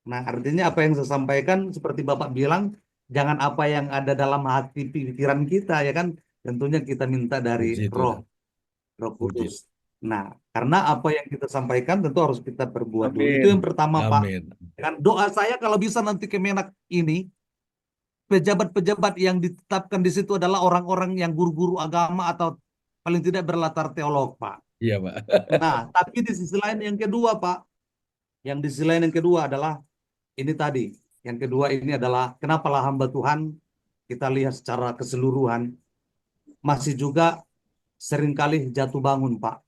Nah, artinya apa yang saya sampaikan seperti Bapak bilang, jangan apa yang ada dalam hati pikiran kita, ya kan? Tentunya kita minta dari Puji Roh Tuhan. Puji. Kudus. Nah, karena apa yang kita sampaikan tentu harus kita perbuat dulu. Itu Amin. yang pertama, Pak. Amin. Kan doa saya kalau bisa nanti Kemenak ini pejabat-pejabat yang ditetapkan di situ adalah orang-orang yang guru-guru agama atau paling tidak berlatar teolog, Pak. Iya, Pak. Nah, tapi di sisi lain yang kedua, Pak, yang di sisi lain yang kedua adalah ini tadi. Yang kedua ini adalah kenapalah hamba Tuhan kita lihat secara keseluruhan masih juga seringkali jatuh bangun, Pak.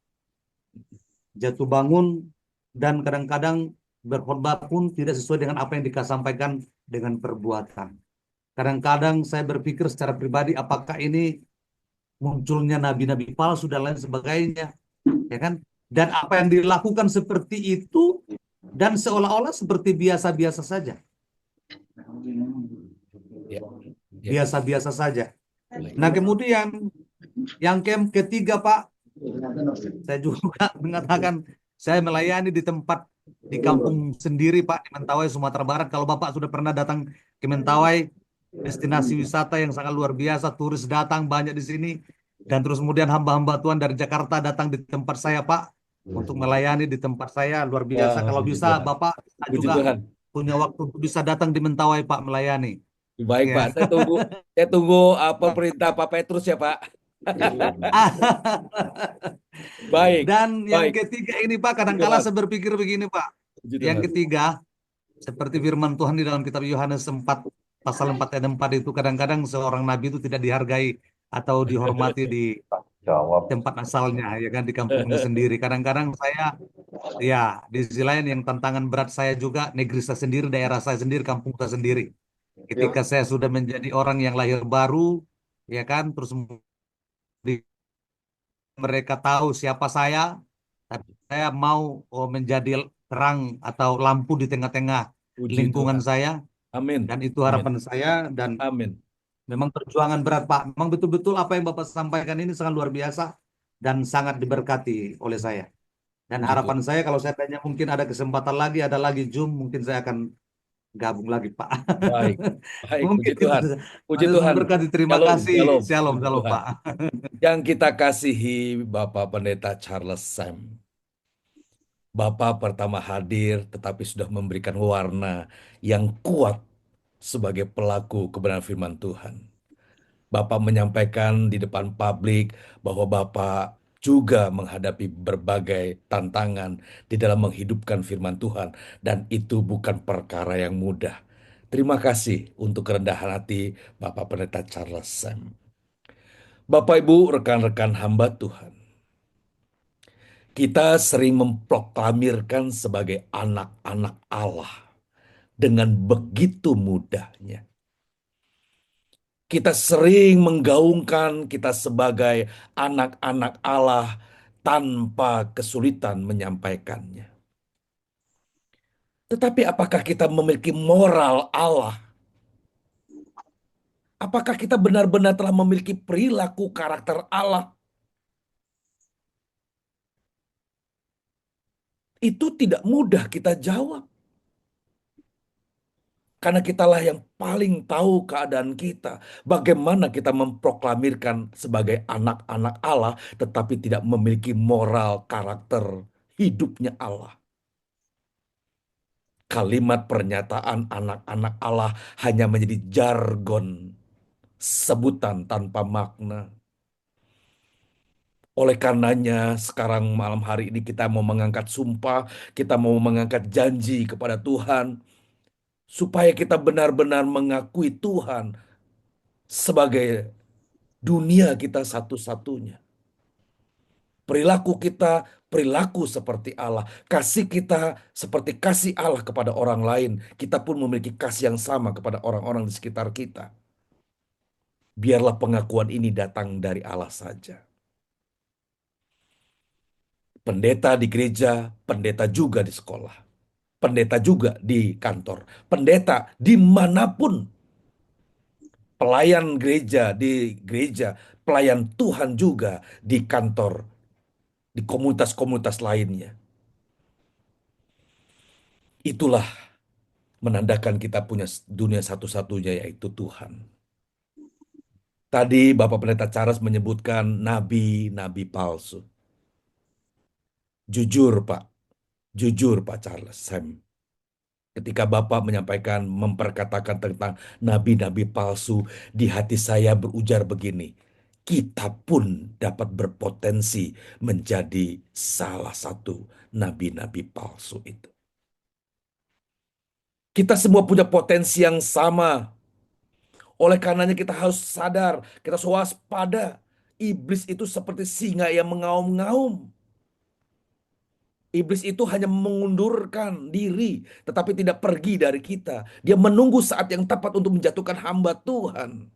Jatuh bangun dan kadang-kadang berkhotbah pun tidak sesuai dengan apa yang disampaikan dengan perbuatan. Kadang-kadang saya berpikir secara pribadi apakah ini munculnya nabi-nabi palsu dan lain sebagainya, ya kan? Dan apa yang dilakukan seperti itu dan seolah-olah seperti biasa-biasa saja. Ya. Ya. Biasa-biasa saja. Nah, kemudian yang ketiga, Pak, saya juga mengatakan saya melayani di tempat di kampung sendiri, Pak, di Mentawai, Sumatera Barat. Kalau Bapak sudah pernah datang ke Mentawai, destinasi wisata yang sangat luar biasa, turis datang banyak di sini. Dan terus kemudian hamba-hamba Tuhan dari Jakarta datang di tempat saya, Pak, untuk melayani di tempat saya, luar biasa. Wah, Kalau puji bisa Tuhan. Bapak Puji juga Tuhan. punya waktu untuk bisa datang di Mentawai, Pak, melayani. Baik, Ya. Pak. Saya tunggu apa perintah Pak Petrus ya, Pak. Baik. Dan yang Baik. ketiga ini, Pak, kadang-kala saya berpikir begini, Pak. Puji Yang Tuhan. ketiga, seperti firman Tuhan di dalam kitab Yohanes 4, pasal 4 ayat 4 itu, kadang-kadang seorang nabi itu tidak dihargai atau dihormati di tempat asalnya, ya kan, di kampungnya sendiri. Kadang-kadang saya, ya, di sisi lain yang tantangan berat saya juga, negeri saya sendiri, daerah saya sendiri, kampung saya sendiri. Ketika saya sudah menjadi orang yang lahir baru, ya kan, terus mereka tahu siapa saya, tapi saya mau menjadi terang atau lampu di tengah-tengah Puji lingkungan Tuhan. saya, Amin. dan itu harapan saya, dan Amin. memang perjuangan berat, Pak. Memang betul-betul apa yang Bapak sampaikan ini sangat luar biasa dan sangat diberkati oleh saya. Dan Puji harapan saya kalau saya tanya mungkin ada kesempatan lagi, ada lagi Zoom, mungkin saya akan gabung lagi, Pak. Baik. Baik, Mungkin puji Tuhan. itu. Puji Yesus Tuhan. memberkati. Terima Shalom, kasih. shalom. Shalom, Puji shalom, Tuhan. Pak. Yang kita kasihi Bapak Pendeta Charles Sam. Bapak pertama hadir tetapi sudah memberikan warna yang kuat sebagai pelaku kebenaran firman Tuhan. Bapak menyampaikan di depan publik bahwa Bapak juga menghadapi berbagai tantangan di dalam menghidupkan firman Tuhan, dan itu bukan perkara yang mudah. Terima kasih untuk kerendahan hati Bapak Pendeta Charles Sam. Bapak Ibu, rekan-rekan hamba Tuhan, kita sering memproklamirkan sebagai anak-anak Allah dengan begitu mudahnya. Kita sering menggaungkan kita sebagai anak-anak Allah tanpa kesulitan menyampaikannya. Tetapi apakah kita memiliki moral Allah? Apakah kita benar-benar telah memiliki perilaku karakter Allah? Itu tidak mudah kita jawab. Karena kitalah yang paling tahu keadaan kita. Bagaimana kita memproklamirkan sebagai anak-anak Allah tetapi tidak memiliki moral karakter hidupnya Allah. Kalimat pernyataan anak-anak Allah hanya menjadi jargon, sebutan tanpa makna. Oleh karenanya sekarang malam hari ini kita mau mengangkat sumpah, kita mau mengangkat janji kepada Tuhan, supaya kita benar-benar mengakui Tuhan sebagai dunia kita satu-satunya. Perilaku kita, perilaku seperti Allah. Kasih kita seperti kasih Allah kepada orang lain. Kita pun memiliki kasih yang sama kepada orang-orang di sekitar kita. Biarlah pengakuan ini datang dari Allah saja. Pendeta di gereja, pendeta juga di sekolah. Pendeta juga di kantor. Pendeta dimanapun. Pelayan gereja di gereja. Pelayan Tuhan juga di kantor. Di komunitas-komunitas lainnya. Itulah menandakan kita punya dunia satu-satunya yaitu Tuhan. Tadi Bapak Pendeta Charles menyebutkan nabi-nabi palsu. Jujur Pak Charles, Sam. Ketika Bapak memperkatakan tentang nabi-nabi palsu, di hati saya berujar begini, kita pun dapat berpotensi menjadi salah satu nabi-nabi palsu itu. Kita semua punya potensi yang sama. Oleh karenanya kita harus sadar, kita harus waspada. Iblis itu seperti singa yang mengaum-ngaum. Iblis itu hanya mengundurkan diri, tetapi tidak pergi dari kita. Dia menunggu saat yang tepat untuk menjatuhkan hamba Tuhan.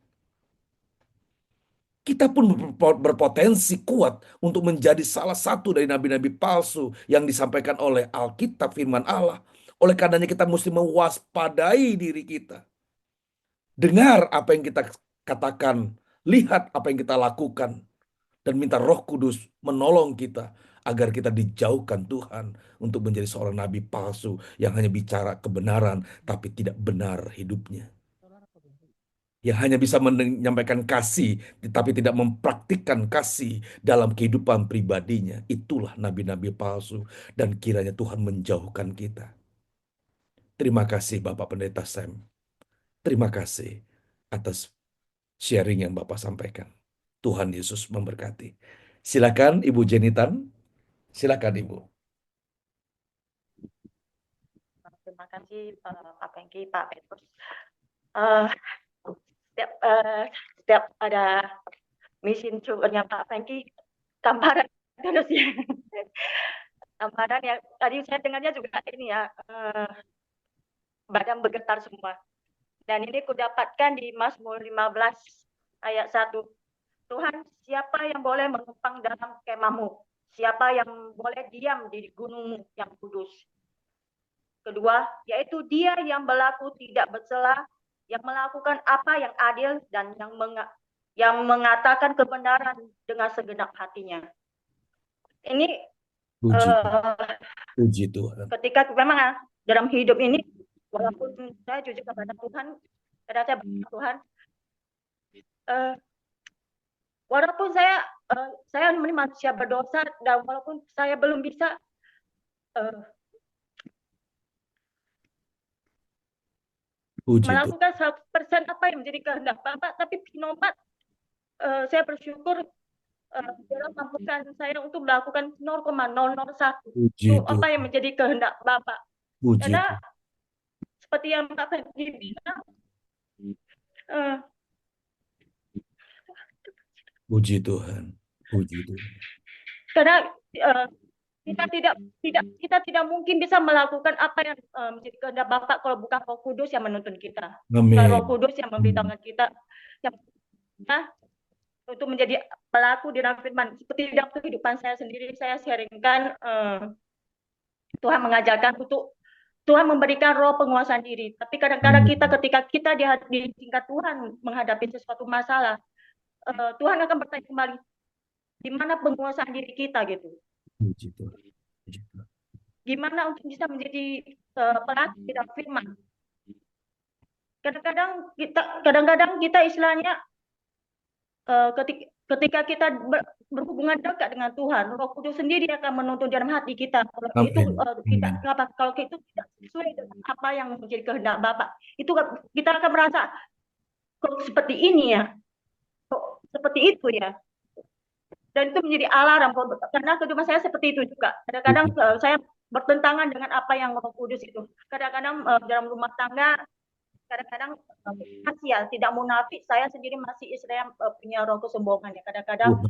Kita pun berpotensi kuat untuk menjadi salah satu dari nabi-nabi palsu yang disampaikan oleh Alkitab firman Allah. Oleh karenanya kita mesti mewaspadai diri kita. Dengar apa yang kita katakan, lihat apa yang kita lakukan, dan minta Roh Kudus menolong kita agar kita dijauhkan Tuhan untuk menjadi seorang nabi palsu yang hanya bicara kebenaran tapi tidak benar hidupnya. Yang hanya bisa menyampaikan kasih tetapi tidak mempraktikkan kasih dalam kehidupan pribadinya. Itulah nabi-nabi palsu dan kiranya Tuhan menjauhkan kita. Terima kasih Bapak Pendeta Sam. Terima kasih atas sharing yang Bapak sampaikan. Tuhan Yesus memberkati. Silakan Ibu Jenitan. Silakan Ibu. Terima kasih Pak Pengki, Pak Petrus. Setiap ada mission tour-nya Pak Pengki, gambaran terus ya. Gambaran ya, tadi saya dengarnya juga ini ya, badan bergetar semua. Dan ini kudapatkan di Mazmur 15 ayat 1. Tuhan, siapa yang boleh menumpang dalam kemahmu? Siapa yang boleh diam di gunungmu yang kudus? Kedua, yaitu dia yang berlaku tidak bercela, yang melakukan apa yang adil dan yang mengatakan kebenaran dengan segenap hatinya. Ini Puji Tuhan. Ketika memang dalam hidup ini, walaupun saya jujur kepada Tuhan, kadang saya berkata Tuhan, walaupun saya manusia berdosa dan walaupun saya belum bisa melakukan 100% apa yang menjadi kehendak Bapak, tapi Pinomat saya bersyukur dalam mampukan saya untuk melakukan 0,001 itu apa yang menjadi kehendak Bapak. Karena seperti yang Pak Fendi bilang, Puji Tuhan. Puji Tuhan. Karena kita tidak mungkin bisa melakukan apa yang menjadi kehendak Bapak kalau bukan Roh Kudus yang menuntun kita. Bukan Roh Kudus yang memberitahukan kita yang untuk menjadi pelaku di dalam firman. Seperti dalam kehidupan saya sendiri, saya sharingkan Tuhan mengajarkan untuk Tuhan memberikan roh penguasaan diri. Tapi kadang-kadang ketika kita di tingkat Tuhan menghadapi sesuatu masalah, Tuhan akan bertanya kembali, di mana penguasaan diri kita gitu. Gimana untuk bisa menjadi pelaku di dalam firman? Kadang-kadang kita istilahnya ketika kita berhubungan dekat dengan Tuhan, Roh Kudus sendiri akan menuntun dalam hati kita. Kalau itu tidak sesuai dengan apa yang menjadi kehendak Bapak, itu kita akan merasa kok seperti ini ya, kok seperti itu ya. Dan itu menjadi alarm karena kehidupan saya seperti itu juga. Kadang-kadang saya bertentangan dengan apa yang Roh Kudus itu. Kadang-kadang dalam rumah tangga, kadang-kadang masih ya tidak munafik, saya sendiri masih istilahnya punya roh kesombongan ya. Kadang-kadang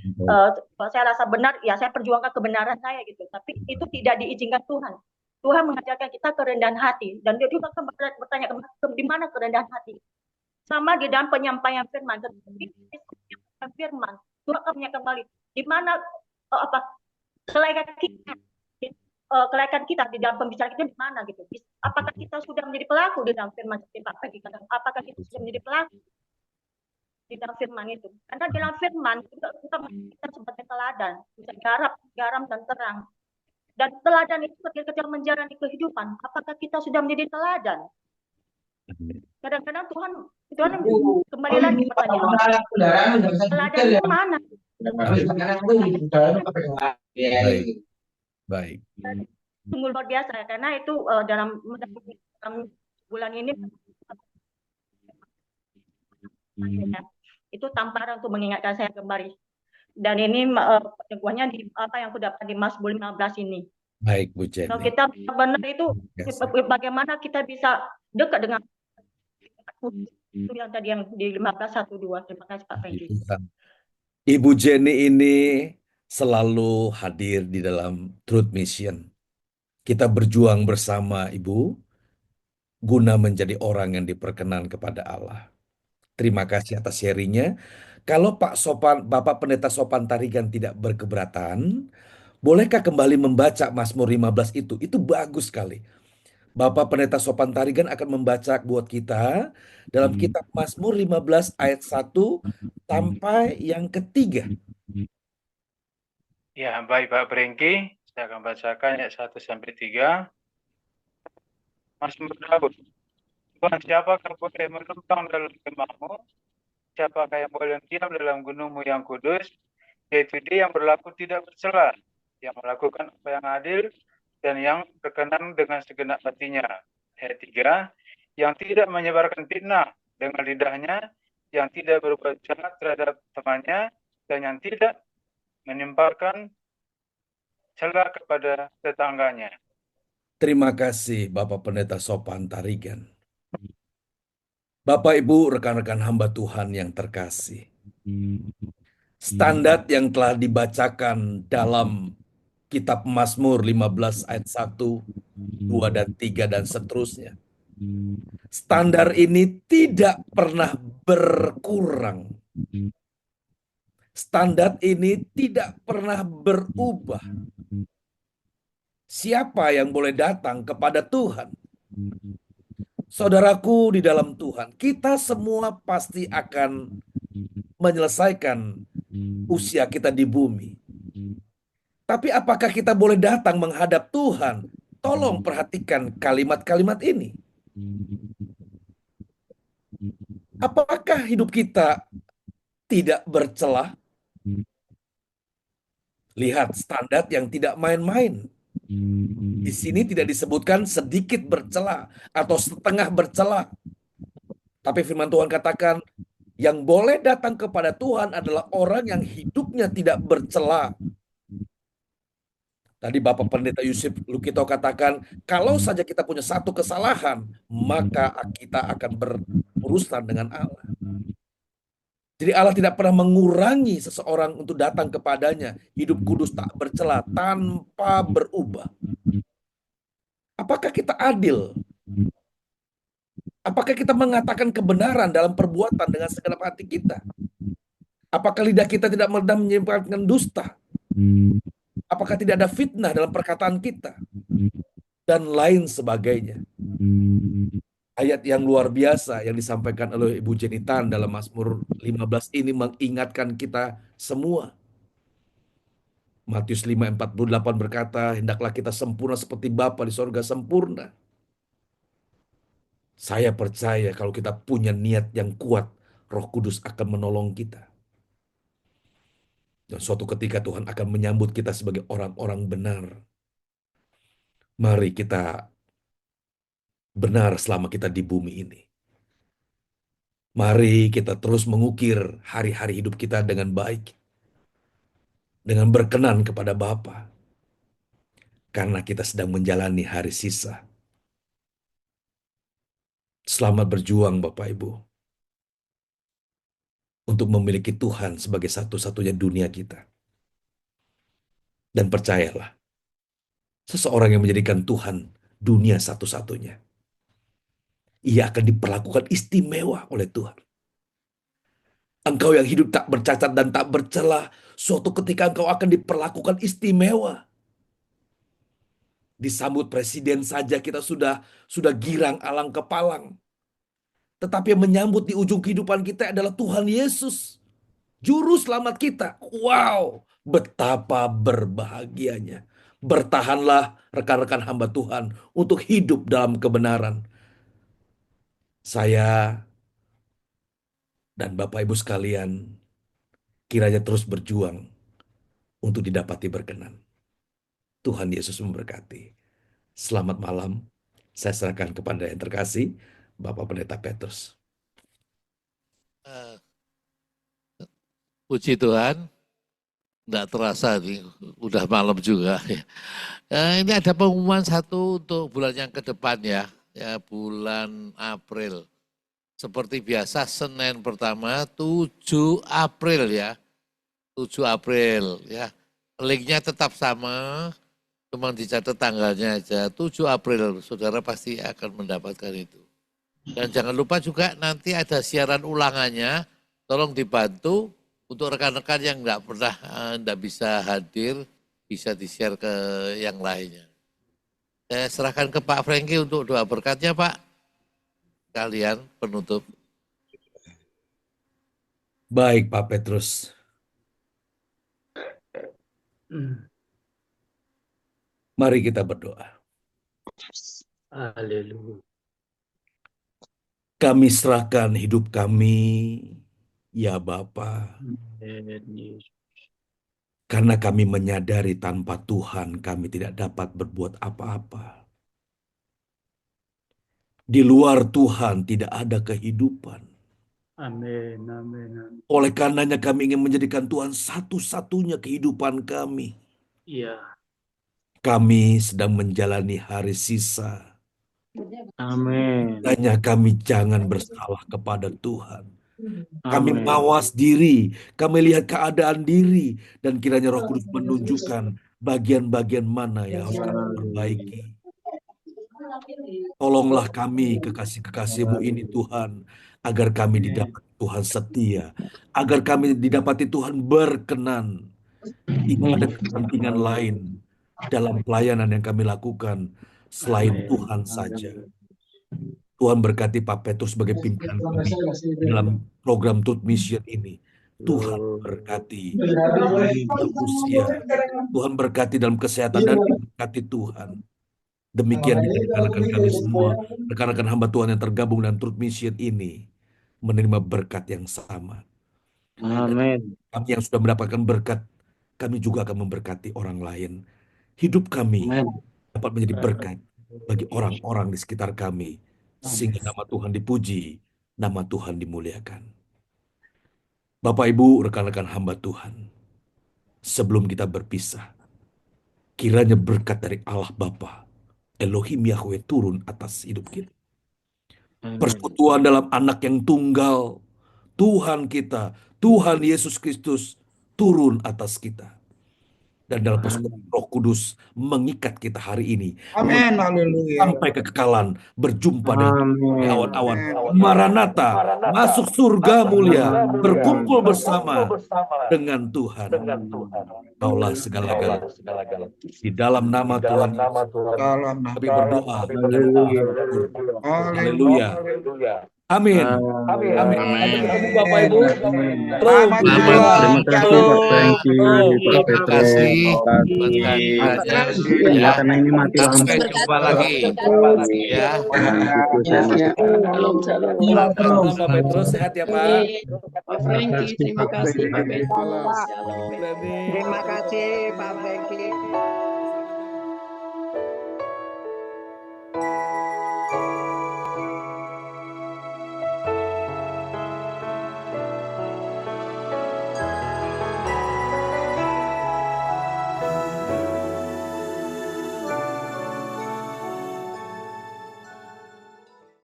saya rasa benar, ya saya perjuangkan kebenaran saya gitu. Tapi itu tidak diizinkan Tuhan. Tuhan mengajarkan kita kerendahan hati, dan dia juga akan bertanya di mana kerendahan hati. Sama di dalam penyampaian firman, firman Tuhan akan menanyakan kembali di mana kelaikan kita di dalam pembicaraan kita di mana gitu. Apakah kita sudah menjadi pelaku di dalam firman seperti Pak Pegi katakan? Apakah kita sudah menjadi pelaku di dalam firman itu? Karena di dalam firman kita sebagai teladan, bisa garam dan terang. Dan teladan itu kecil-kecil menjalani kehidupan. Apakah kita sudah menjadi teladan? Kadang-kadang Tuhan kembali lagi pertanyaan. Teladannya mana? Baik, baik. Sungguh luar biasa ya, karena itu dalam bulan ini itu tamparan untuk mengingatkan saya kembali. Dan ini peneguhannya di apa yang aku dapat di Mazmur 15 ini. Baik, Bu Jenny. Kalau kita benar itu bagaimana kita bisa dekat dengan itu yang tadi yang di 15:1-2. Terima kasih Pak Peggy. Ibu Jenny ini selalu hadir di dalam Truth Mission. Kita berjuang bersama Ibu guna menjadi orang yang diperkenan kepada Allah. Terima kasih atas sharingnya. Kalau Bapak Pendeta Sopan Tarigan tidak berkeberatan, bolehkah kembali membaca Mazmur 15 itu? Itu bagus sekali. Bapak Pendeta Sopan Tarigan akan membaca buat kita dalam kitab Mazmur 15 ayat 1 sampai yang ketiga. Ya, baik Pak Brengki. Saya akan bacakan ayat 1 sampai 3. Mazmur Daud. Tuhan, siapakah boleh menumpang dalam kemahmu? Siapakah yang boleh diam dalam gunungmu yang kudus? Yaitu dia yang berlaku tidak bercela, yang melakukan apa yang adil, dan yang berkenan dengan segenap hatinya. Ayat 3, yang tidak menyebarkan fitnah dengan lidahnya, yang tidak berbuat jahat terhadap temannya, dan yang tidak menimpakan cela kepada tetangganya. Terima kasih Bapak Pendeta Sopan Tarigan. Bapak Ibu rekan-rekan hamba Tuhan yang terkasih. Standar yang telah dibacakan dalam kitab Mazmur 15 ayat 1, 2 dan 3 dan seterusnya. Standar ini tidak pernah berkurang. Standar ini tidak pernah berubah. Siapa yang boleh datang kepada Tuhan? Saudaraku di dalam Tuhan, kita semua pasti akan menyelesaikan usia kita di bumi. Tapi apakah kita boleh datang menghadap Tuhan? Tolong perhatikan kalimat-kalimat ini. Apakah hidup kita tidak bercelah? Lihat standar yang tidak main-main. Di sini tidak disebutkan sedikit bercela atau setengah bercela. Tapi firman Tuhan katakan, yang boleh datang kepada Tuhan adalah orang yang hidupnya tidak bercela. Tadi Bapak Pendeta Yusuf Lukito katakan, kalau saja kita punya satu kesalahan, maka kita akan berurusan dengan Allah. Jadi Allah tidak pernah mengurangi seseorang untuk datang kepadanya. Hidup kudus tak bercela, tanpa berubah. Apakah kita adil? Apakah kita mengatakan kebenaran dalam perbuatan dengan segenap hati kita? Apakah lidah kita tidak pernah menyimpulkan dusta? Apakah tidak ada fitnah dalam perkataan kita? Dan lain sebagainya. Ayat yang luar biasa yang disampaikan oleh Ibu Jenny Tan dalam Mazmur 15 ini mengingatkan kita semua. Matius 5:48 berkata, hendaklah kita sempurna seperti Bapa di sorga sempurna. Saya percaya kalau kita punya niat yang kuat, Roh Kudus akan menolong kita. Dan suatu ketika Tuhan akan menyambut kita sebagai orang-orang benar. Mari kita benar selama kita di bumi ini. Mari kita terus mengukir hari-hari hidup kita dengan baik. Dengan berkenan kepada Bapa. Karena kita sedang menjalani hari sisa. Selamat berjuang Bapak Ibu. Untuk memiliki Tuhan sebagai satu-satunya dunia kita. Dan percayalah, seseorang yang menjadikan Tuhan dunia satu-satunya, ia akan diperlakukan istimewa oleh Tuhan. Engkau yang hidup tak bercacat dan tak bercela, suatu ketika engkau akan diperlakukan istimewa. Disambut presiden saja kita sudah girang alang kepalang. Tetapi yang menyambut di ujung kehidupan kita adalah Tuhan Yesus, Juru Selamat kita. Wow, betapa berbahagianya. Bertahanlah rekan-rekan hamba Tuhan untuk hidup dalam kebenaran. Saya dan Bapak Ibu sekalian kiranya terus berjuang untuk didapati berkenan. Tuhan Yesus memberkati. Selamat malam. Saya serahkan kepada yang terkasih, Bapak Pendeta Petrus. Puji Tuhan, tidak terasa nih, udah malam juga. Ini ada pengumuman satu untuk bulan yang ke depan ya bulan April. Seperti biasa Senin pertama 7 April ya. 7 April ya. Linknya tetap sama, cuma dicatat tanggalnya aja. 7 April, saudara pasti akan mendapatkan itu. Dan jangan lupa juga nanti ada siaran ulangannya, tolong dibantu untuk rekan-rekan yang enggak bisa hadir, bisa di-share ke yang lainnya. Saya serahkan ke Pak Franky untuk doa berkatnya, Pak. Kalian penutup. Baik, Pak Petrus. Mari kita berdoa. Haleluya. Kami serahkan hidup kami, ya Bapa, karena kami menyadari tanpa Tuhan kami tidak dapat berbuat apa-apa. Di luar Tuhan tidak ada kehidupan. Amin, amin, amin. Oleh karenanya kami ingin menjadikan Tuhan satu-satunya kehidupan kami. Iya. Kami sedang menjalani hari sisa. Amin. Hanya kami jangan bersalah kepada Tuhan. Kami Amin. mawas diri, kami lihat keadaan diri, dan kiranya Roh Kudus menunjukkan bagian-bagian mana yang harus kami perbaiki. Tolonglah kami, kekasih-kekasih-Mu ini Tuhan, agar kami didapati Tuhan setia, agar kami didapati Tuhan berkenan. Tidak ada kepentingan lain dalam pelayanan yang kami lakukan selain Tuhan saja. Tuhan berkati Pak Petrus sebagai pimpinan kami dalam program Truth Mission ini. Tuhan berkati dalam usia, Tuhan berkati dalam kesehatan, dan berkati Tuhan. Demikian rekan-rekan kami semua, rekan-rekan hamba Tuhan yang tergabung dalam Truth Mission ini, menerima berkat yang sama. Amin. Kami yang sudah mendapatkan berkat, kami juga akan memberkati orang lain. Hidup kami dapat menjadi berkat bagi orang-orang di sekitar kami, sehingga nama Tuhan dipuji, nama Tuhan dimuliakan. Bapak Ibu, rekan-rekan hamba Tuhan, sebelum kita berpisah, kiranya berkat dari Allah Bapa, Elohim Yahweh turun atas hidup kita. Persekutuan dalam anak yang tunggal, Tuhan kita, Tuhan Yesus Kristus turun atas kita. Dan dalam persekutuan Roh Kudus mengikat kita hari ini. Amin, haleluya. Sampai kekekalan berjumpa dengan awan-awan. Maranatha, masuk surga mulia, berkumpul bersama dengan Tuhan. Kaulah segala-galanya. Di dalam nama Tuhan kami berdoa. Haleluya. Amin. Amin. Bapak Ibu. Terima kasih Pak Franky, Pak Petrus. Karena ini mati lampu. Sampai jumpa lagi. Ya. Shalom Pak Petrus, sehat ya Pak. Pak Franky, terima kasih Pak Petrus. Terima kasih Pak Franky.